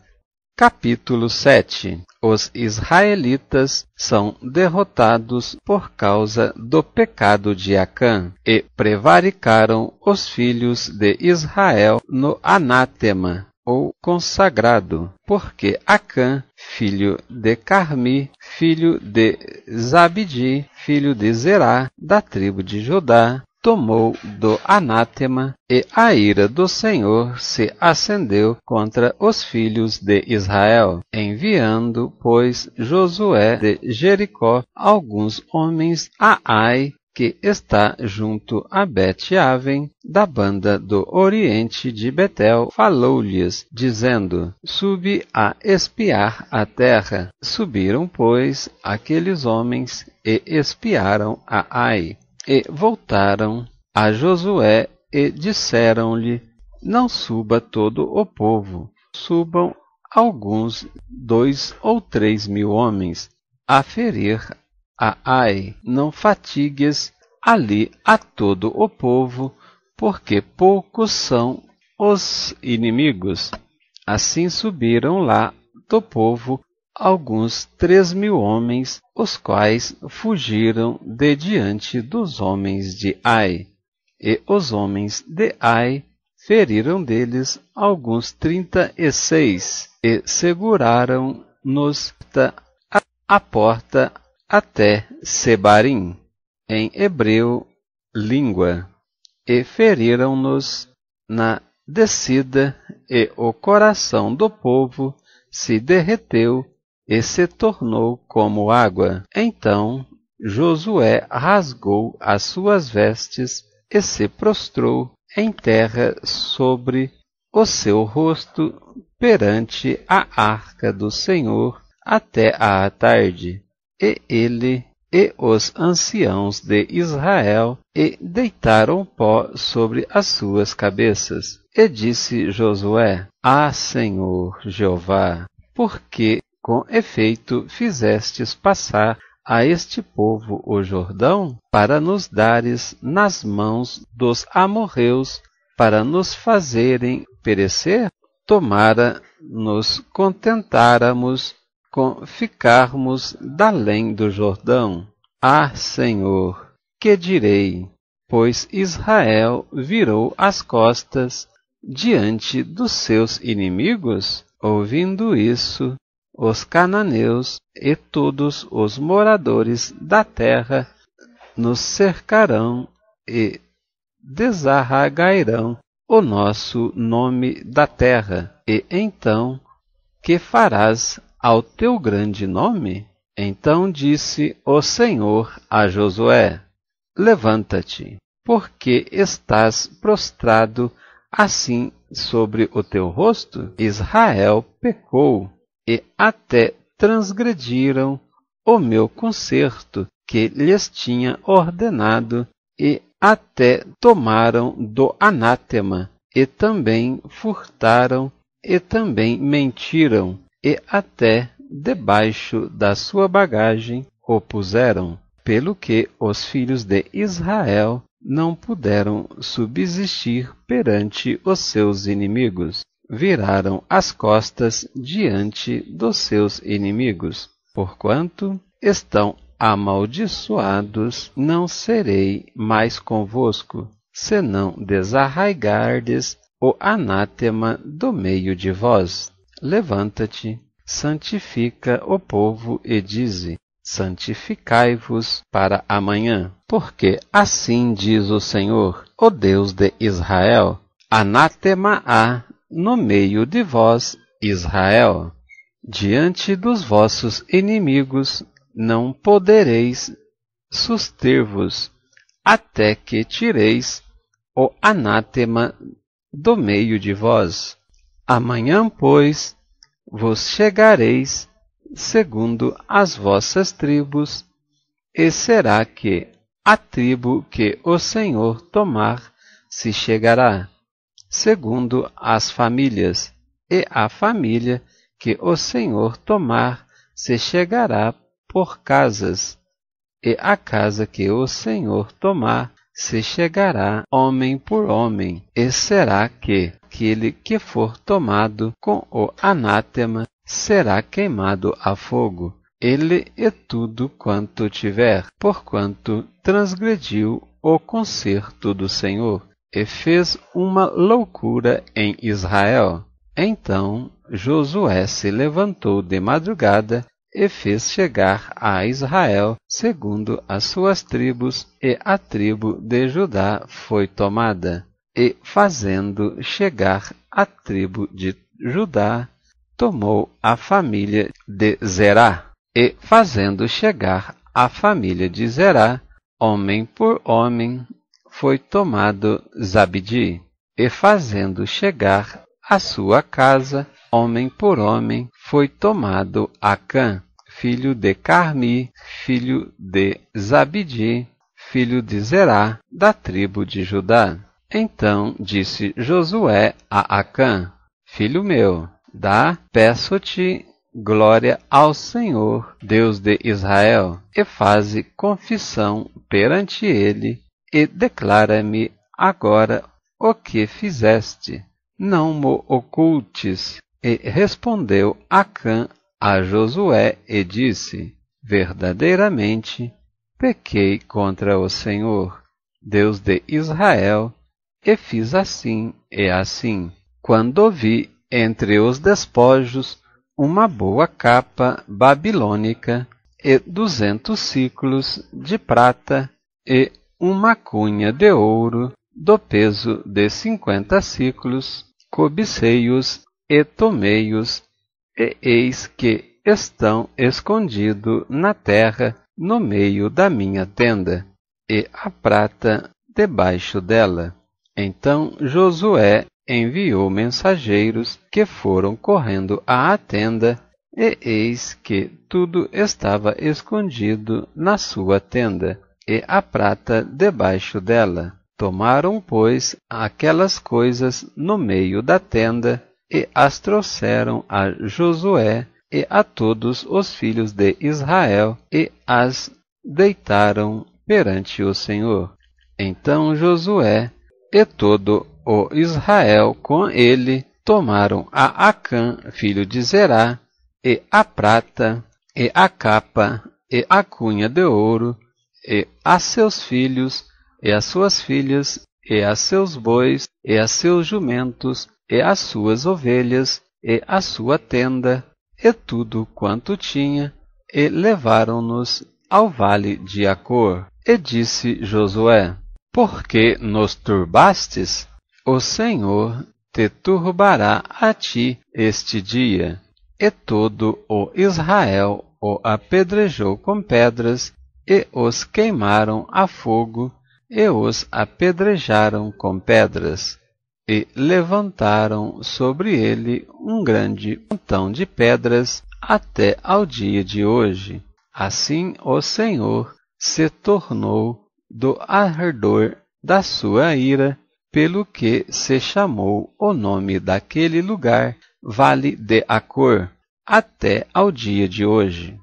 A: Capítulo 7. Os israelitas são derrotados por causa do pecado de Acã, e prevaricaram os filhos de Israel no anátema, ou consagrado, porque Acã, filho de Carmi, filho de Zabdi, filho de Zerá, da tribo de Judá, tomou do anátema, e a ira do Senhor se acendeu contra os filhos de Israel, enviando, pois, Josué de Jericó alguns homens a Ai, que está junto a Bet-Aven, da banda do oriente de Betel, falou-lhes, dizendo: Subi a espiar a terra. Subiram, pois, aqueles homens e espiaram a Ai. E voltaram a Josué e disseram-lhe: Não suba todo o povo, subam alguns 2 ou 3 mil homens a ferir a Ai. Não fatigues ali a todo o povo, porque poucos são os inimigos. Assim subiram lá do povo alguns 3 mil homens, os quais fugiram de diante dos homens de Ai. E os homens de Ai feriram deles alguns 36, e seguraram-nos a porta até Sebarim, em hebreu língua, e feriram-nos na descida, e o coração do povo se derreteu e se tornou como água. Então Josué rasgou as suas vestes e se prostrou em terra sobre o seu rosto perante a arca do Senhor até à tarde. E ele e os anciãos de Israel e deitaram pó sobre as suas cabeças. E disse Josué: Ah, Senhor Jeová, por que com efeito fizestes passar a este povo o Jordão, para nos dares nas mãos dos amorreus, para nos fazerem perecer? Tomara nos contentáramos com ficarmos dalém do Jordão. Ah, Senhor, que direi? Pois Israel virou as costas diante dos seus inimigos? Ouvindo isso, os cananeus e todos os moradores da terra nos cercarão e desarraigarão o nosso nome da terra. E então, que farás ao teu grande nome? Então disse o Senhor a Josué: Levanta-te, porque estás prostrado assim sobre o teu rosto? Israel pecou, e até transgrediram o meu concerto que lhes tinha ordenado, e até tomaram do anátema, e também furtaram, e também mentiram, e até debaixo da sua bagagem o puseram, pelo que os filhos de Israel não puderam subsistir perante os seus inimigos. Viraram as costas diante dos seus inimigos. Porquanto estão amaldiçoados, não serei mais convosco, senão desarraigardes o anátema do meio de vós. Levanta-te, santifica o povo e dize: santificai-vos para amanhã, porque assim diz o Senhor, o Deus de Israel: anátema há no meio de vós, Israel. Diante dos vossos inimigos não podereis suster-vos, até que tireis o anátema do meio de vós. Amanhã, pois, vos chegareis segundo as vossas tribos, e será que a tribo que o Senhor tomar se chegará, segundo as famílias, e a família que o Senhor tomar se chegará por casas, e a casa que o Senhor tomar se chegará homem por homem, e será que aquele que for tomado com o anátema será queimado a fogo, ele e tudo quanto tiver, porquanto transgrediu o concerto do Senhor, e fez uma loucura em Israel. Então Josué se levantou de madrugada e fez chegar a Israel segundo as suas tribos, e a tribo de Judá foi tomada. E fazendo chegar a tribo de Judá, tomou a família de Zerá. E fazendo chegar a família de Zerá, homem por homem, foi tomado Zabdi. E fazendo chegar a sua casa, homem por homem, foi tomado Acã, filho de Carmi, filho de Zabdi, filho de Zerá, da tribo de Judá. Então disse Josué a Acã: Filho meu, peço-te glória ao Senhor, Deus de Israel, e faze confissão perante ele, e declara-me agora o que fizeste. Não mo ocultes. E respondeu Acã a Josué e disse: Verdadeiramente pequei contra o Senhor, Deus de Israel, e fiz assim e assim. Quando vi entre os despojos uma boa capa babilônica e 200 siclos de prata e uma cunha de ouro do peso de 50 siclos, cobicei-os e tomei-os, e eis que estão escondidos na terra no meio da minha tenda, e a prata debaixo dela. Então Josué enviou mensageiros que foram correndo à tenda, e eis que tudo estava escondido na sua tenda, e a prata debaixo dela. Tomaram, pois, aquelas coisas no meio da tenda, e as trouxeram a Josué e a todos os filhos de Israel, e as deitaram perante o Senhor. Então Josué e todo o Israel com ele tomaram a Acã, filho de Zerá, e a prata, e a capa, e a cunha de ouro, e a seus filhos, e as suas filhas, e a seus bois, e a seus jumentos, e as suas ovelhas, e a sua tenda, e tudo quanto tinha, e levaram-nos ao vale de Acor. E disse Josué: Por que nos turbastes? O Senhor te turbará a ti este dia. E todo o Israel o apedrejou com pedras, e os queimaram a fogo, e os apedrejaram com pedras, e levantaram sobre ele um grande montão de pedras até ao dia de hoje. Assim o Senhor se tornou do ardor da sua ira, pelo que se chamou o nome daquele lugar Vale de Acor, até ao dia de hoje.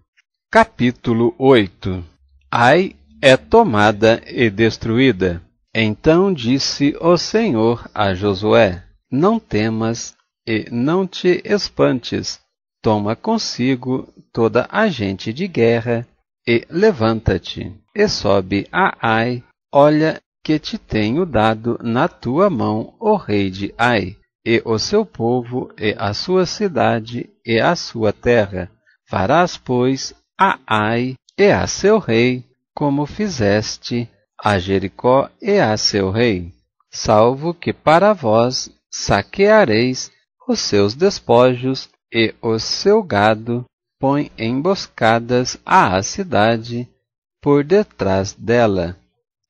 A: Capítulo 8. Ai é tomada e destruída. Então disse o Senhor a Josué: Não temas e não te espantes. Toma consigo toda a gente de guerra e levanta-te e sobe a Ai. Olha que te tenho dado na tua mão o rei de Ai, e o seu povo, e a sua cidade, e a sua terra. Farás, pois, a Ai e a seu rei, como fizeste a Jericó e a seu rei, salvo que para vós saqueareis os seus despojos e o seu gado, põe emboscadas à cidade por detrás dela.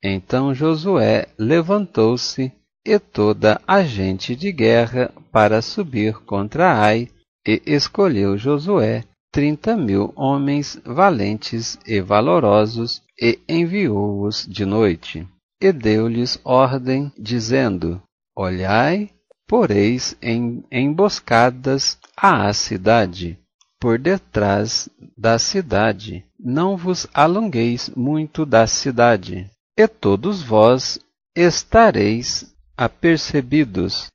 A: Então Josué levantou-se e toda a gente de guerra para subir contra Ai, e escolheu Josué 30.000 homens valentes e valorosos, e enviou-os de noite. E deu-lhes ordem, dizendo: Olhai, poreis em emboscadas à cidade, por detrás da cidade. Não vos alongueis muito da cidade, e todos vós estareis apercebidos.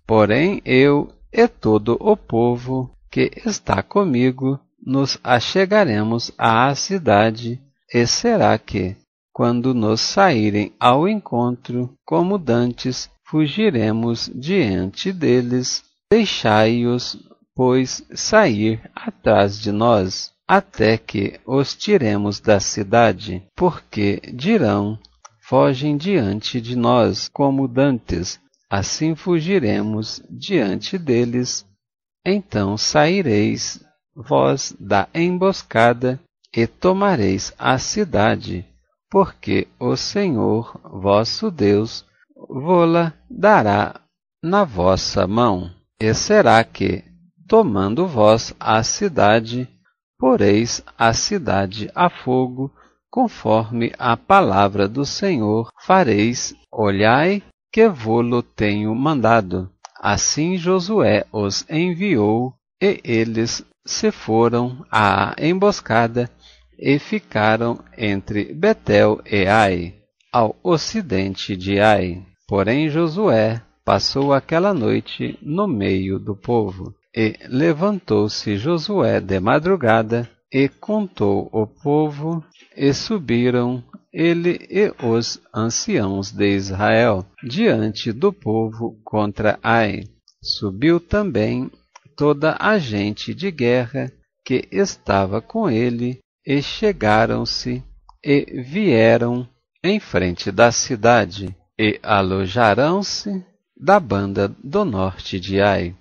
A: Porém eu e todo o povo que está comigo nos achegaremos à cidade, e será que, quando nos saírem ao encontro, como dantes, fugiremos diante deles. Deixai-os, pois, sair atrás de nós. até que os tiremos da cidade, porque dirão: fogem diante de nós como dantes, assim fugiremos diante deles. Então saireis vós da emboscada e tomareis a cidade, porque o Senhor vosso Deus vô-la dará na vossa mão. E será que, tomando vós a cidade, poreis a cidade a fogo, conforme a palavra do Senhor fareis, olhai que vô-lo tenho mandado. Assim Josué os enviou, e eles se foram à emboscada e ficaram entre Betel e Ai, ao ocidente de Ai. Porém Josué passou aquela noite no meio do povo. E levantou-se Josué de madrugada, e contou o povo, e subiram ele e os anciãos de Israel diante do povo contra Ai. Subiu também toda a gente de guerra que estava com ele, e chegaram-se e vieram em frente da cidade, e alojaram-se da banda do norte de Ai.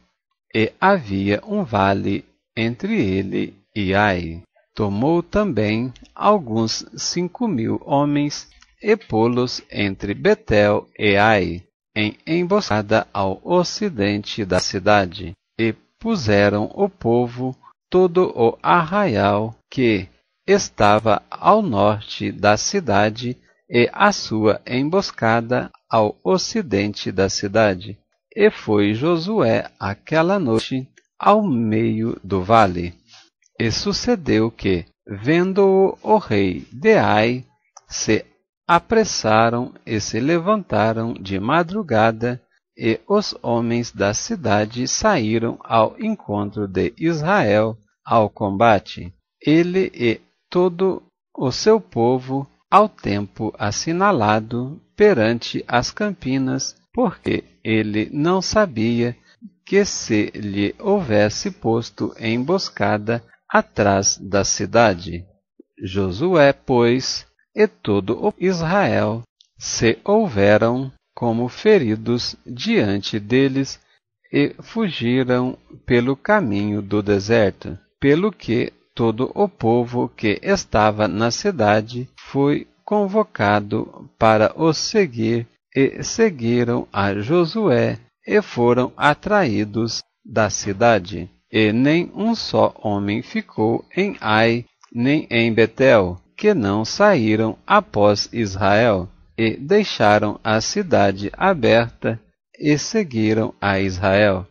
A: E havia um vale entre ele e Ai. Tomou também alguns 5.000 homens e pô-los entre Betel e Ai, em emboscada ao ocidente da cidade, e puseram o povo todo o arraial que estava ao norte da cidade e a sua emboscada ao ocidente da cidade. E foi Josué aquela noite ao meio do vale. E sucedeu que, vendo-o o rei de Ai, se apressaram e se levantaram de madrugada, e os homens da cidade saíram ao encontro de Israel ao combate, ele e todo o seu povo, ao tempo assinalado perante as campinas, porque ele não sabia que se lhe houvesse posto emboscada atrás da cidade. Josué, pois, e todo o Israel se houveram como feridos diante deles e fugiram pelo caminho do deserto, pelo que todo o povo que estava na cidade foi convocado para os seguir, e seguiram a Josué e foram atraídos da cidade. E nem um só homem ficou em Ai, nem em Betel, que não saíram após Israel, e deixaram a cidade aberta e seguiram a Israel.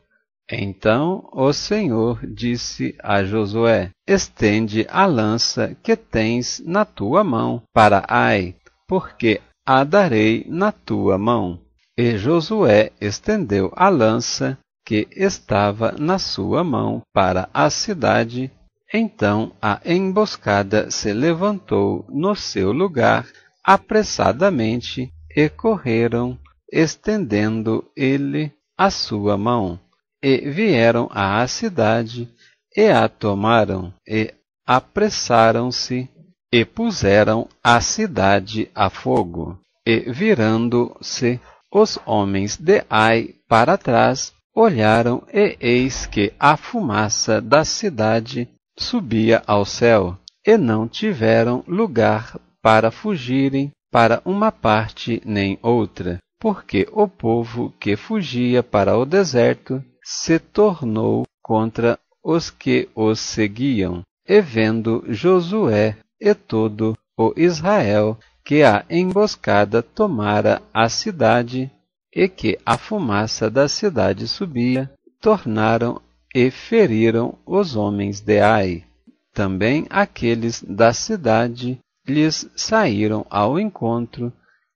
A: Então o Senhor disse a Josué: estende a lança que tens na tua mão para Ai, porque a darei na tua mão. E Josué estendeu a lança que estava na sua mão para a cidade. Então a emboscada se levantou no seu lugar apressadamente, e correram, estendendo ele a sua mão, e vieram à cidade, e a tomaram, e apressaram-se, e puseram a cidade a fogo. E virando-se os homens de Ai para trás, olharam, e eis que a fumaça da cidade subia ao céu, e não tiveram lugar para fugirem para uma parte nem outra, porque o povo que fugia para o deserto se tornou contra os que os seguiam. E vendo Josué e todo o Israel que a emboscada tomara a cidade, e que a fumaça da cidade subia, tornaram e feriram os homens de Ai. Também aqueles da cidade lhes saíram ao encontro,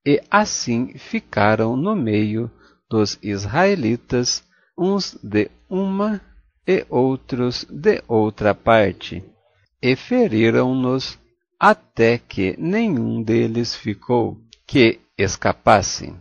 A: e assim ficaram no meio dos israelitas, uns de uma e outros de outra parte, e feriram-nos até que nenhum deles ficou que escapasse.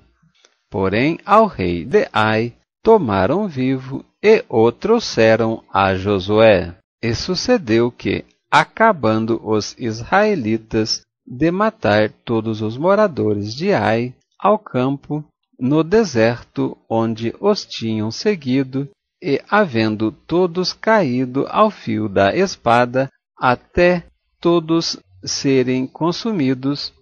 A: Porém ao rei de Ai tomaram vivo e o trouxeram a Josué. E sucedeu que, acabando os israelitas de matar todos os moradores de Ai, ao campo, no deserto onde os tinham seguido, e havendo todos caído ao fio da espada, até todos serem consumidos,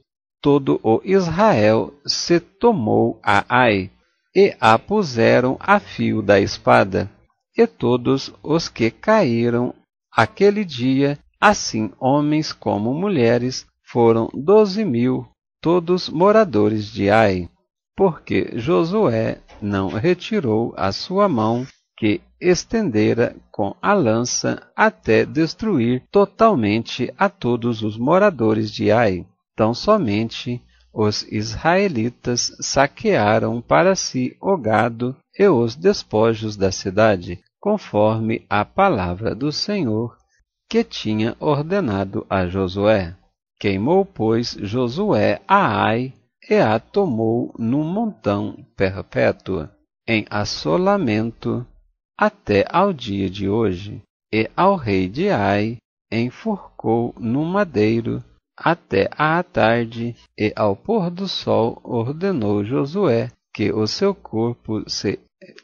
A: todo o Israel se tomou a Ai, e a puseram a fio da espada, e todos os que caíram aquele dia, assim homens como mulheres, foram 12.000, todos moradores de Ai, porque Josué não retirou a sua mão, que estendera com a lança até destruir totalmente a todos os moradores de Ai. Tão somente os israelitas saquearam para si o gado e os despojos da cidade, conforme a palavra do Senhor, que tinha ordenado a Josué. Queimou, pois, Josué a Ai e a tomou num montão perpétuo, em assolamento, até ao dia de hoje, e ao rei de Ai enforcou num madeiro até à tarde, e ao pôr do sol ordenou Josué que o seu corpo se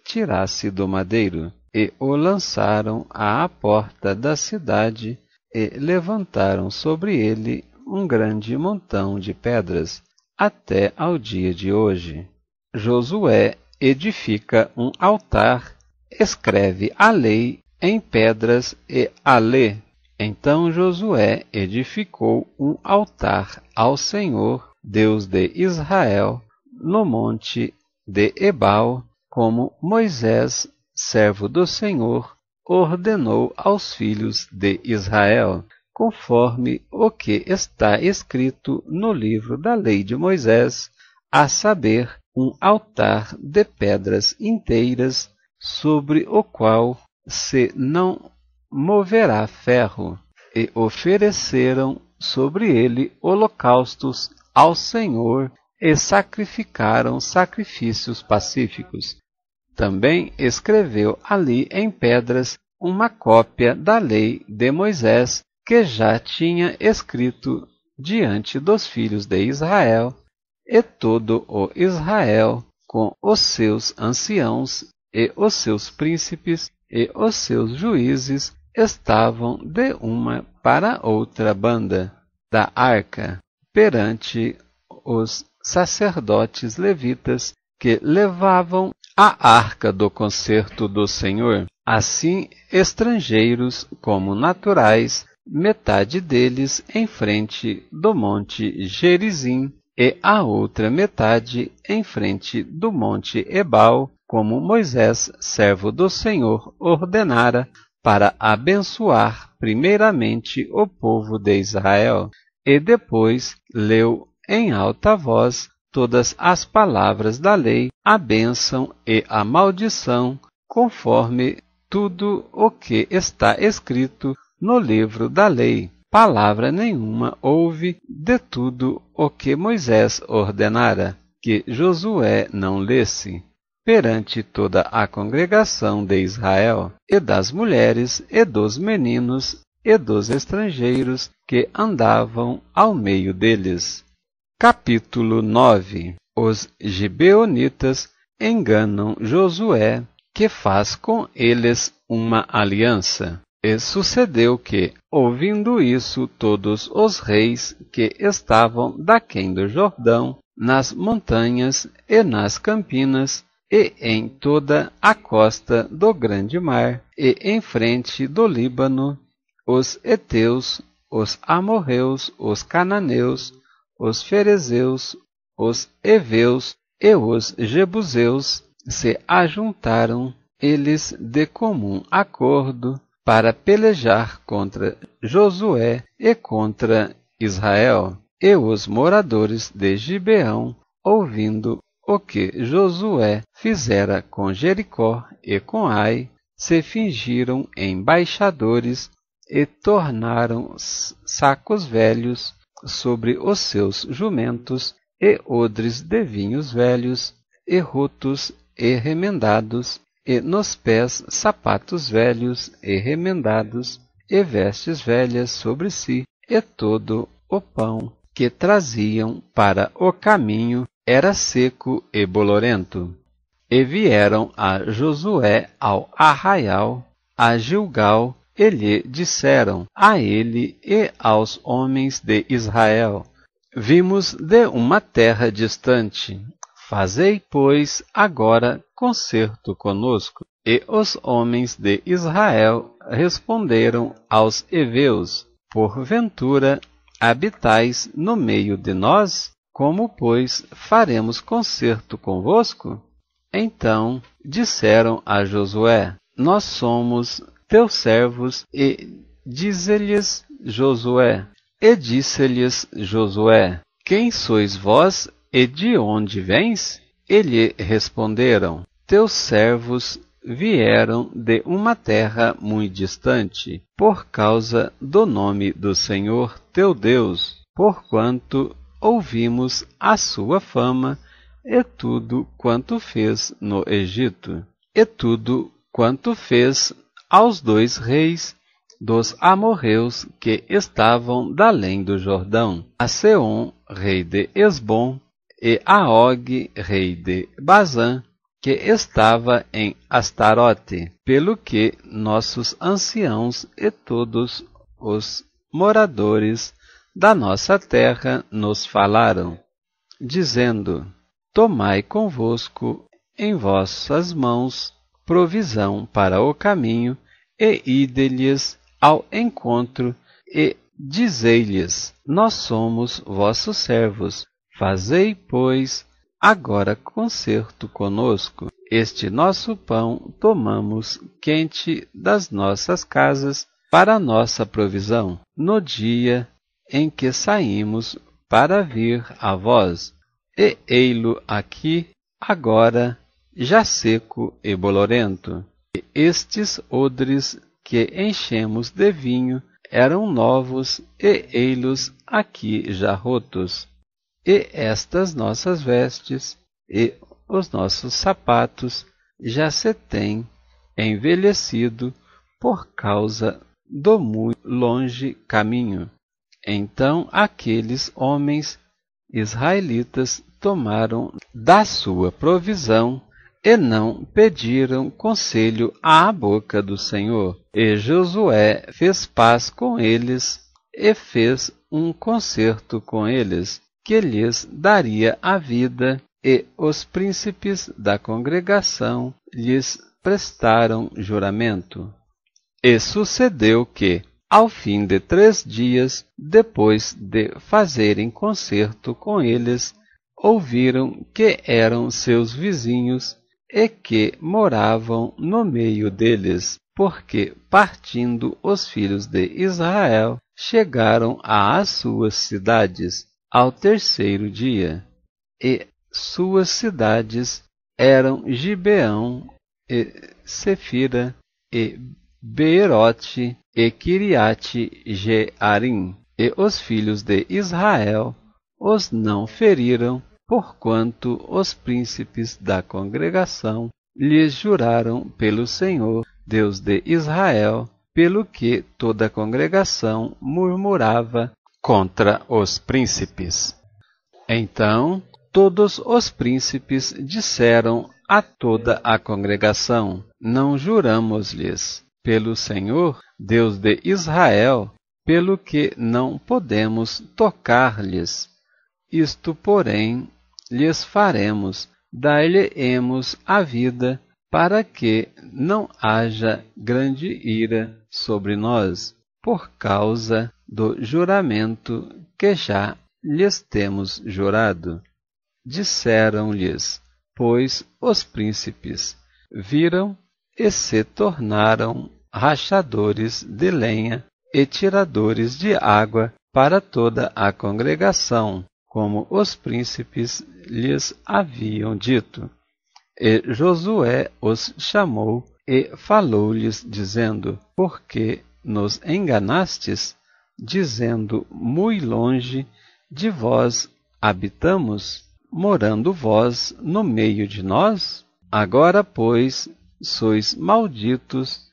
A: tirasse do madeiro, e o lançaram à porta da cidade, e levantaram sobre ele um grande montão de pedras, até ao dia de hoje. Josué edifica um altar, escreve a lei em pedras e a lê. Então Josué edificou um altar ao Senhor, Deus de Israel, no monte de Ebal, como Moisés, servo do Senhor, ordenou aos filhos de Israel, conforme o que está escrito no livro da lei de Moisés, a saber, um altar de pedras inteiras, sobre o qual se não moverá ferro, e ofereceram sobre ele holocaustos ao Senhor e sacrificaram sacrifícios pacíficos. Também escreveu ali em pedras uma cópia da lei de Moisés, que já tinha escrito diante dos filhos de Israel, e todo o Israel, com os seus anciãos e os seus príncipes e os seus juízes, estavam de uma para outra banda da arca, perante os sacerdotes levitas que levavam a arca do concerto do Senhor, assim estrangeiros como naturais, metade deles em frente do monte Gerizim e a outra metade em frente do monte Ebal, como Moisés, servo do Senhor, ordenara, para abençoar primeiramente o povo de Israel, e depois leu em alta voz todas as palavras da lei, a bênção e a maldição, conforme tudo o que está escrito no livro da lei. Palavra nenhuma houve de tudo o que Moisés ordenara, que Josué não lesse, perante toda a congregação de Israel, e das mulheres, e dos meninos, e dos estrangeiros que andavam ao meio deles. Capítulo 9. Os gibeonitas enganam Josué, que faz com eles uma aliança. E sucedeu que, ouvindo isso, todos os reis que estavam daquém do Jordão, nas montanhas e nas campinas, e em toda a costa do grande mar, e em frente do Líbano, os heteus, os amorreus, os cananeus, os ferezeus, os heveus e os jebuseus, se ajuntaram, eles de comum acordo, para pelejar contra Josué e contra Israel. E os moradores de Gibeão, ouvindo o que Josué fizera com Jericó e com Ai, se fingiram embaixadores e tornaram sacos velhos sobre os seus jumentos, e odres de vinhos velhos, e rotos e remendados, e nos pés sapatos velhos e remendados, e vestes velhas sobre si, e todo o pão que traziam para o caminho era seco e bolorento. E vieram a Josué ao arraial, a Gilgal, e lhe disseram a ele e aos homens de Israel: Vimos de uma terra distante. Fazei, pois, agora concerto conosco. E os homens de Israel responderam aos heveus: Porventura habitais no meio de nós? Como, pois, faremos concerto convosco? Então disseram a Josué: Nós somos teus servos. E disse-lhes Josué: Quem sois vós e de onde vens? E lhe responderam: Teus servos vieram de uma terra muito distante, por causa do nome do Senhor teu Deus, porquanto ouvimos a sua fama e tudo quanto fez no Egito, e tudo quanto fez aos 2 reis dos amorreus que estavam da além do Jordão, a Seom, rei de Esbom, e a Og, rei de Bazã, que estava em Astarote, pelo que nossos anciãos e todos os moradores da nossa terra nos falaram, dizendo: Tomai convosco em vossas mãos provisão para o caminho, e ide-lhes ao encontro, e dizei-lhes: Nós somos vossos servos. Fazei, pois, agora concerto conosco. Este nosso pão tomamos quente das nossas casas para nossa provisão, no dia em que saímos para vir a vós. E ei-lo aqui, agora, já seco e bolorento. E estes odres que enchemos de vinho eram novos, e ei-los aqui já rotos. E estas nossas vestes e os nossos sapatos já se têm envelhecido por causa do muito longe caminho. Então aqueles homens israelitas tomaram da sua provisão e não pediram conselho à boca do Senhor. E Josué fez paz com eles e fez um concerto com eles, que lhes daria a vida, e os príncipes da congregação lhes prestaram juramento. E sucedeu que, ao fim de 3 dias, depois de fazerem concerto com eles, ouviram que eram seus vizinhos e que moravam no meio deles, porque, partindo os filhos de Israel, chegaram às suas cidades ao 3º dia. E suas cidades eram Gibeão, e Sefira, e Beerote, e Kiriate Jearim. E os filhos de Israel os não feriram, porquanto os príncipes da congregação lhes juraram pelo Senhor, Deus de Israel, pelo que toda a congregação murmurava contra os príncipes. Então todos os príncipes disseram a toda a congregação: Não juramos-lhes pelo Senhor, Deus de Israel, pelo que não podemos tocar-lhes. Isto, porém, lhes faremos: dar-lhe-emos a vida, para que não haja grande ira sobre nós, por causa do juramento que já lhes temos jurado. Disseram-lhes, pois, os príncipes: Viram e se tornaram rachadores de lenha e tiradores de água para toda a congregação, como os príncipes lhes haviam dito. E Josué os chamou e falou-lhes, dizendo: Por que nos enganastes, dizendo: Mui longe de vós habitamos, morando vós no meio de nós? Agora, pois, sois malditos,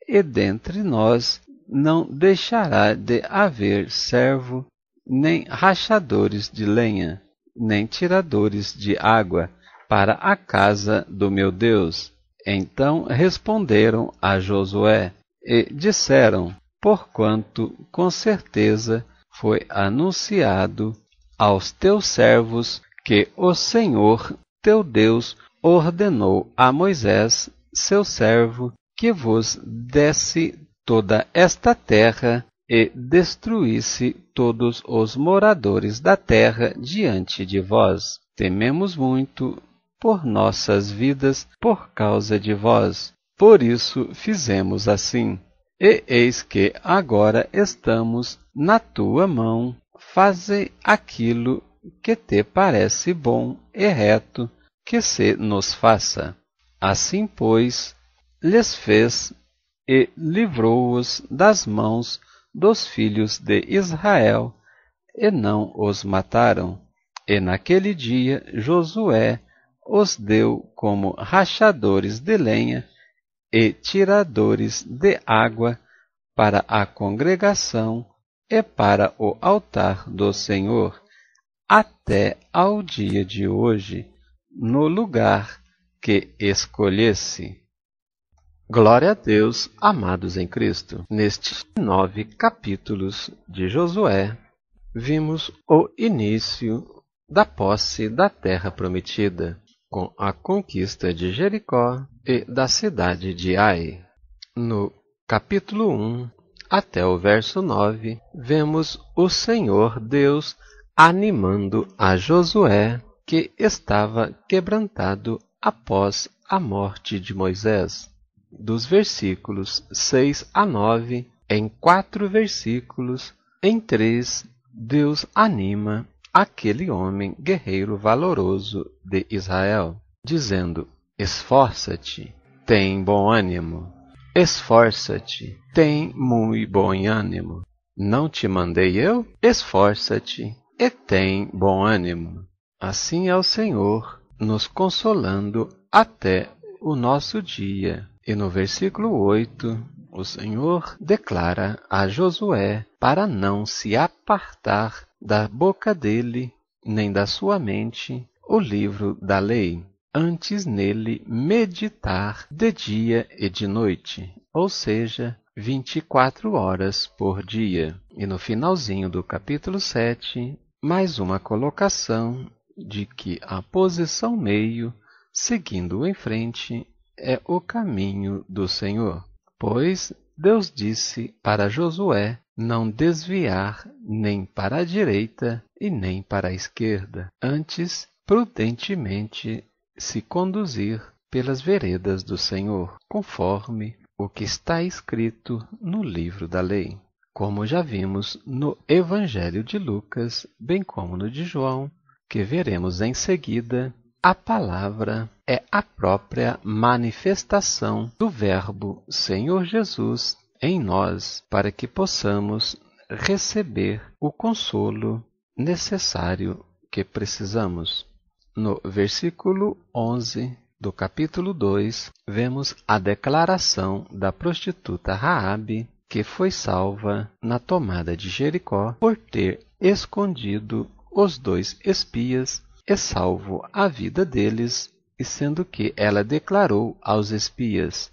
A: e dentre nós não deixará de haver servo, nem rachadores de lenha, nem tiradores de água para a casa do meu Deus. Então responderam a Josué e disseram: porquanto com certeza foi anunciado aos teus servos que o Senhor teu Deus ordenou a Moisés, seu servo, que vos desse toda esta terra e destruísse todos os moradores da terra diante de vós. Tememos muito por nossas vidas por causa de vós. Por isso fizemos assim. E eis que agora estamos na tua mão. Faze aquilo que te parece bom e reto que se nos faça. Assim, pois, lhes fez e livrou-os das mãos dos filhos de Israel, e não os mataram. E naquele dia Josué os deu como rachadores de lenha e tiradores de água para a congregação e para o altar do Senhor, até ao dia de hoje, no lugar que escolhesse. Glória a Deus, amados em Cristo. Nestes 9 capítulos de Josué, vimos o início da posse da terra prometida, com a conquista de Jericó e da cidade de Ai. No capítulo 1 até o verso 9, vemos o Senhor Deus animando a Josué, que estava quebrantado após a morte de Moisés. Dos versículos 6 a 9, em 4 versículos, em 3, Deus anima aquele homem guerreiro valoroso de Israel, dizendo: esforça-te, tem bom ânimo. Esforça-te, tem muito bom ânimo. Não te mandei eu? Esforça-te e tem bom ânimo. Assim é o Senhor, nos consolando até o nosso dia. E no versículo 8, o Senhor declara a Josué para não se apartar da boca dele, nem da sua mente, o livro da lei, antes nele meditar de dia e de noite, ou seja, 24 horas por dia. E no finalzinho do capítulo 7, mais uma colocação de que a posição meio, seguindo em frente, é o caminho do Senhor. Pois Deus disse para Josué não desviar nem para a direita e nem para a esquerda, antes prudentemente se conduzir pelas veredas do Senhor, conforme o que está escrito no livro da lei. Como já vimos no Evangelho de Lucas, bem como no de João, que veremos em seguida, a palavra é a própria manifestação do Verbo Senhor Jesus em nós, para que possamos receber o consolo necessário que precisamos. No versículo 11 do capítulo 2, vemos a declaração da prostituta Raabe, que foi salva na tomada de Jericó por ter escondido os 2 espias e salvo a vida deles, e sendo que ela declarou aos espias: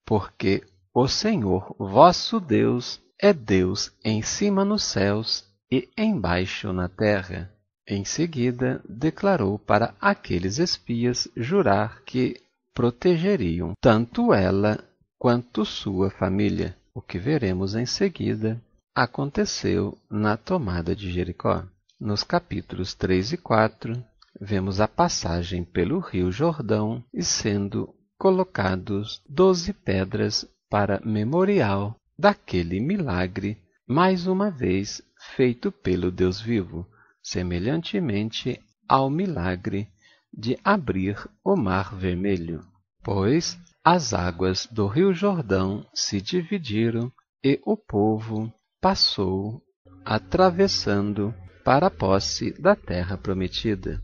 A: porque o Senhor vosso Deus é Deus em cima nos céus e embaixo na terra. Em seguida, declarou para aqueles espias jurar que protegeriam tanto ela quanto sua família. O que veremos em seguida aconteceu na tomada de Jericó. Nos capítulos 3 e 4, vemos a passagem pelo rio Jordão e sendo colocados 12 pedras para memorial daquele milagre, mais uma vez feito pelo Deus vivo, semelhantemente ao milagre de abrir o Mar Vermelho. Pois as águas do rio Jordão se dividiram e o povo passou, atravessando para a posse da terra prometida.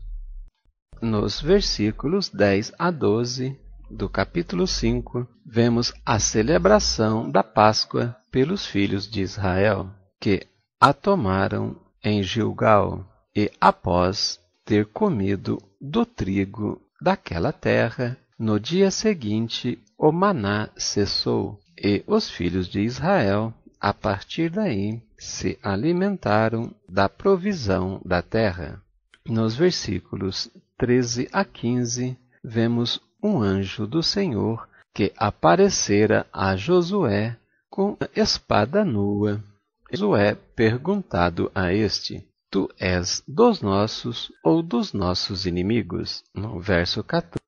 A: Nos versículos 10 a 12, do capítulo 5, vemos a celebração da Páscoa pelos filhos de Israel, que a tomaram em Gilgal, e após ter comido do trigo daquela terra, no dia seguinte o maná cessou, e os filhos de Israel, a partir daí, se alimentaram da provisão da terra. Nos versículos 13 a 15, vemos um anjo do Senhor que aparecera a Josué com espada nua. Josué perguntado a este: Tu és dos nossos ou dos nossos inimigos? No verso 14,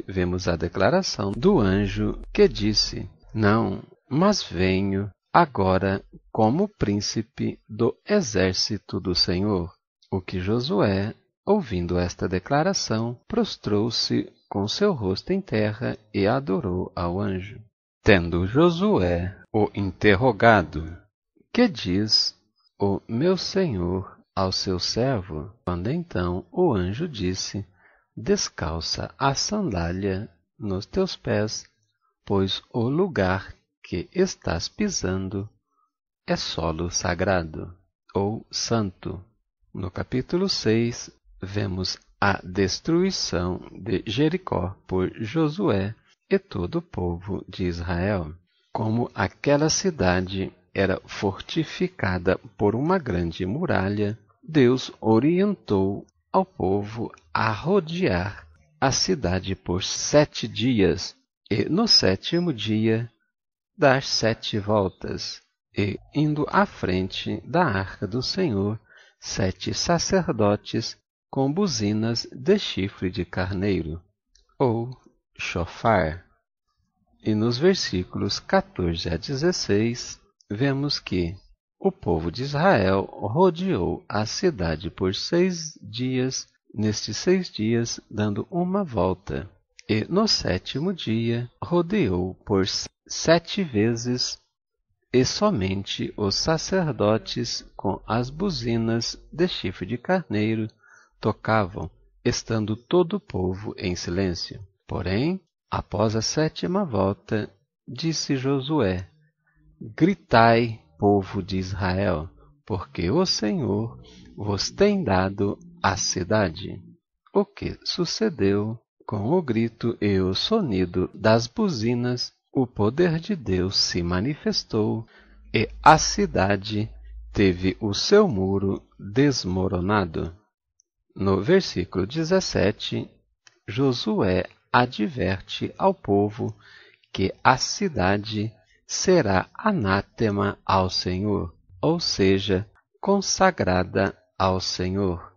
A: vemos a declaração do anjo que disse: Não, mas venho agora como príncipe do exército do Senhor. O que Josué, ouvindo esta declaração, prostrou-se com seu rosto em terra e adorou ao anjo. Tendo Josué o interrogado: Que diz o meu senhor ao seu servo? Quando então o anjo disse: Descalça a sandália nos teus pés, pois o lugar que estás pisando é solo sagrado, ou santo. No capítulo 6, vemos a destruição de Jericó por Josué e todo o povo de Israel. Como aquela cidade era fortificada por uma grande muralha, Deus orientou ao povo a rodear a cidade por 7 dias, e no 7º dia dar 7 voltas, e indo à frente da arca do Senhor 7 sacerdotes com buzinas de chifre de carneiro, ou shofar. E nos versículos 14 a 16, vemos que o povo de Israel rodeou a cidade por 6 dias, nestes 6 dias dando uma volta, e no 7º dia rodeou por 7 vezes, e somente os sacerdotes com as buzinas de chifre de carneiro tocavam, estando todo o povo em silêncio. Porém, após a 7ª volta, disse Josué: Gritai, povo de Israel, porque o Senhor vos tem dado a cidade. O que sucedeu? Com o grito e o sonido das buzinas, o poder de Deus se manifestou e a cidade teve o seu muro desmoronado. No versículo 17, Josué adverte ao povo que a cidade será anátema ao Senhor, ou seja, consagrada ao Senhor.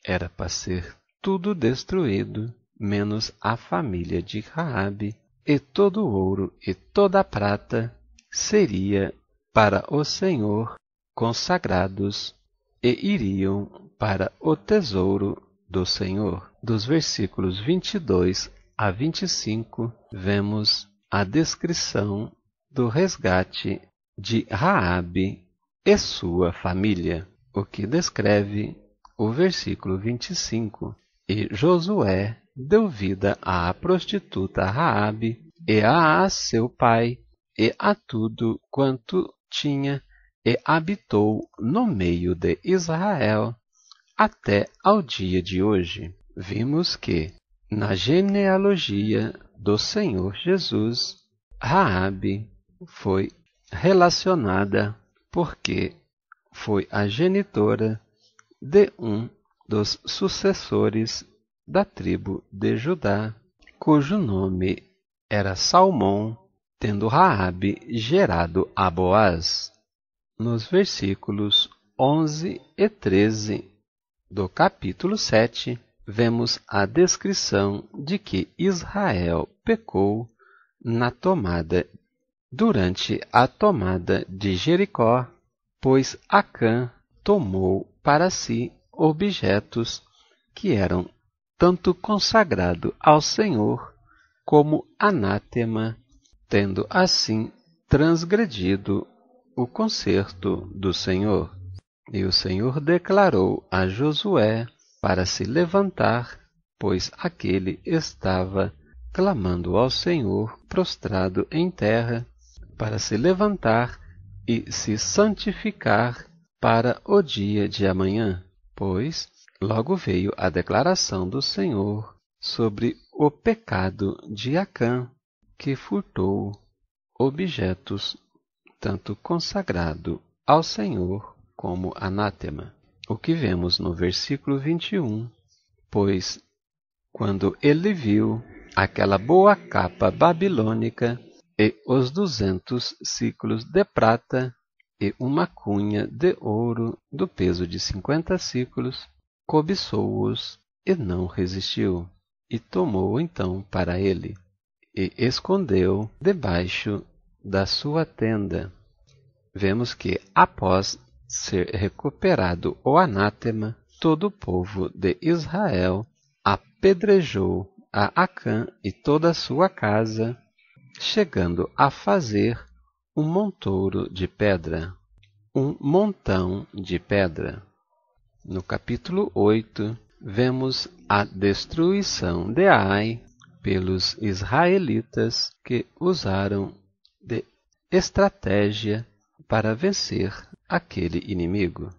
A: Era para ser tudo destruído, menos a família de Raabe, e todo o ouro e toda a prata seria para o Senhor consagrados e iriam para o tesouro do Senhor. Dos versículos 22 a 25, vemos a descrição do resgate de Raabe e sua família, o que descreve o versículo 25. E Josué deu vida à prostituta Raabe e a seu pai e a tudo quanto tinha, e habitou no meio de Israel até ao dia de hoje. Vimos que na genealogia do Senhor Jesus, Raabe foi relacionada porque foi a genitora de um dos sucessores da tribo de Judá, cujo nome era Salmão, tendo Raabe gerado a Boaz. Nos versículos 11 e 13 do capítulo 7, vemos a descrição de que Israel pecou durante a tomada de Jericó, pois Acã tomou para si objetos que eram tanto consagrado ao Senhor como anátema, tendo assim transgredido o concerto do Senhor. E o Senhor declarou a Josué para se levantar pois aquele estava clamando ao Senhor, prostrado em terra, para se levantar e se santificar para o dia de amanhã, pois logo veio a declaração do Senhor sobre o pecado de Acã, que furtou objetos tanto consagrado ao Senhor como anátema. O que vemos no versículo 21, pois quando ele viu aquela boa capa babilônica e os 200 siclos de prata e uma cunha de ouro do peso de 50 siclos, cobiçou-os e não resistiu, e tomou então para ele, e escondeu debaixo da sua tenda. Vemos que, após ser recuperado o anátema, todo o povo de Israel apedrejou a Acã e toda a sua casa, chegando a fazer um montouro de pedra, um montão de pedra. No capítulo 8, vemos a destruição de Ai pelos israelitas que usaram de estratégia para vencer aquele inimigo.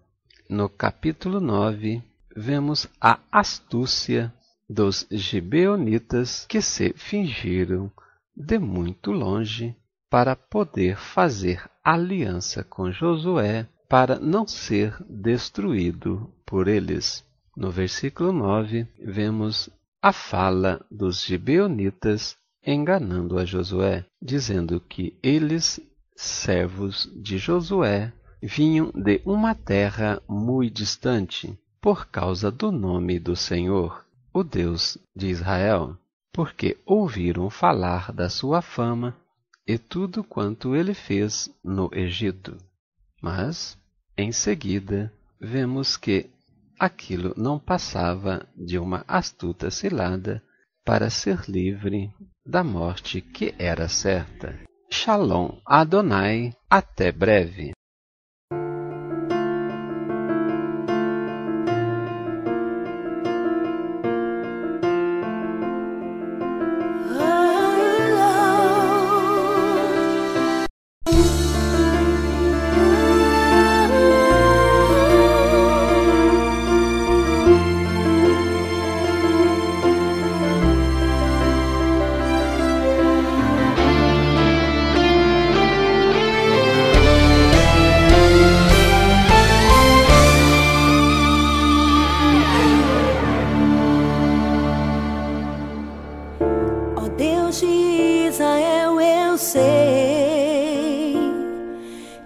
A: No capítulo 9, vemos a astúcia dos gibeonitas que se fingiram de muito longe para poder fazer aliança com Josué para não ser destruído por eles. No versículo 9, vemos a fala dos gibeonitas enganando a Josué, dizendo que eles, servos de Josué, vinham de uma terra muito distante, por causa do nome do Senhor, o Deus de Israel, porque ouviram falar da sua fama e tudo quanto ele fez no Egito. Mas, em seguida, vemos que aquilo não passava de uma astuta cilada para ser livre da morte que era certa. Shalom Adonai, até breve.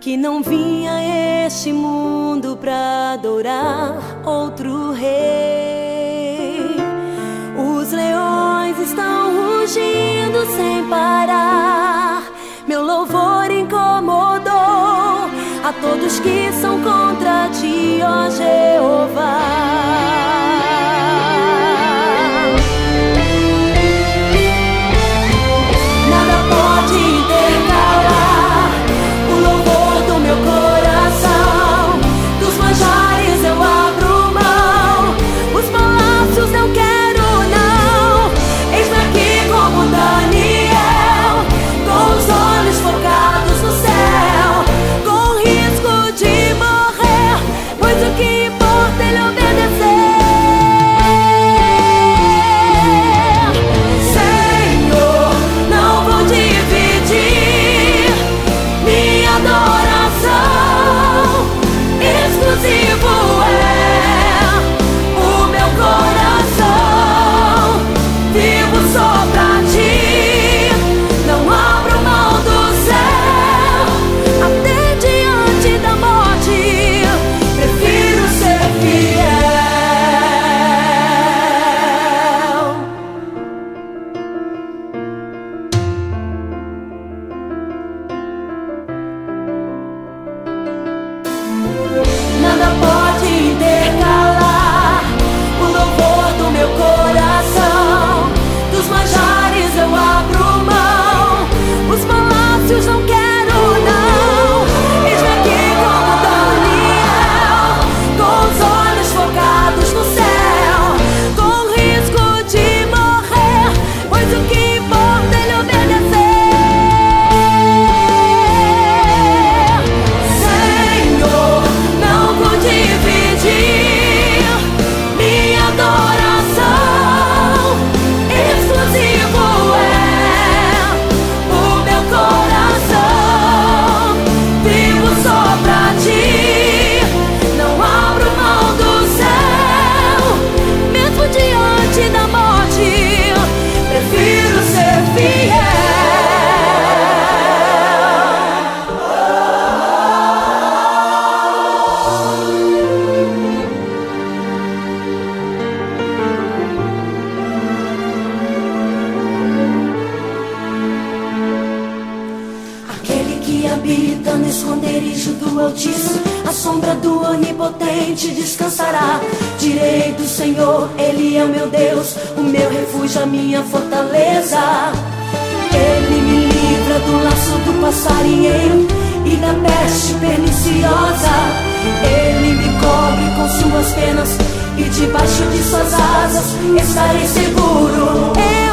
B: Que não vim a este mundo pra adorar outro rei. Os leões estão rugindo sem parar. Meu louvor incomodou a todos que são contra ti, ó Jeová. Pois o que importa ele obedecer. esconderijo do Altíssimo, a sombra do Onipotente descansará. Direi do Senhor, Ele é o meu Deus, o meu refúgio, a minha fortaleza. Ele me livra do laço do passarinheiro e da peste perniciosa. Ele me cobre com suas penas e debaixo de suas asas estarei seguro.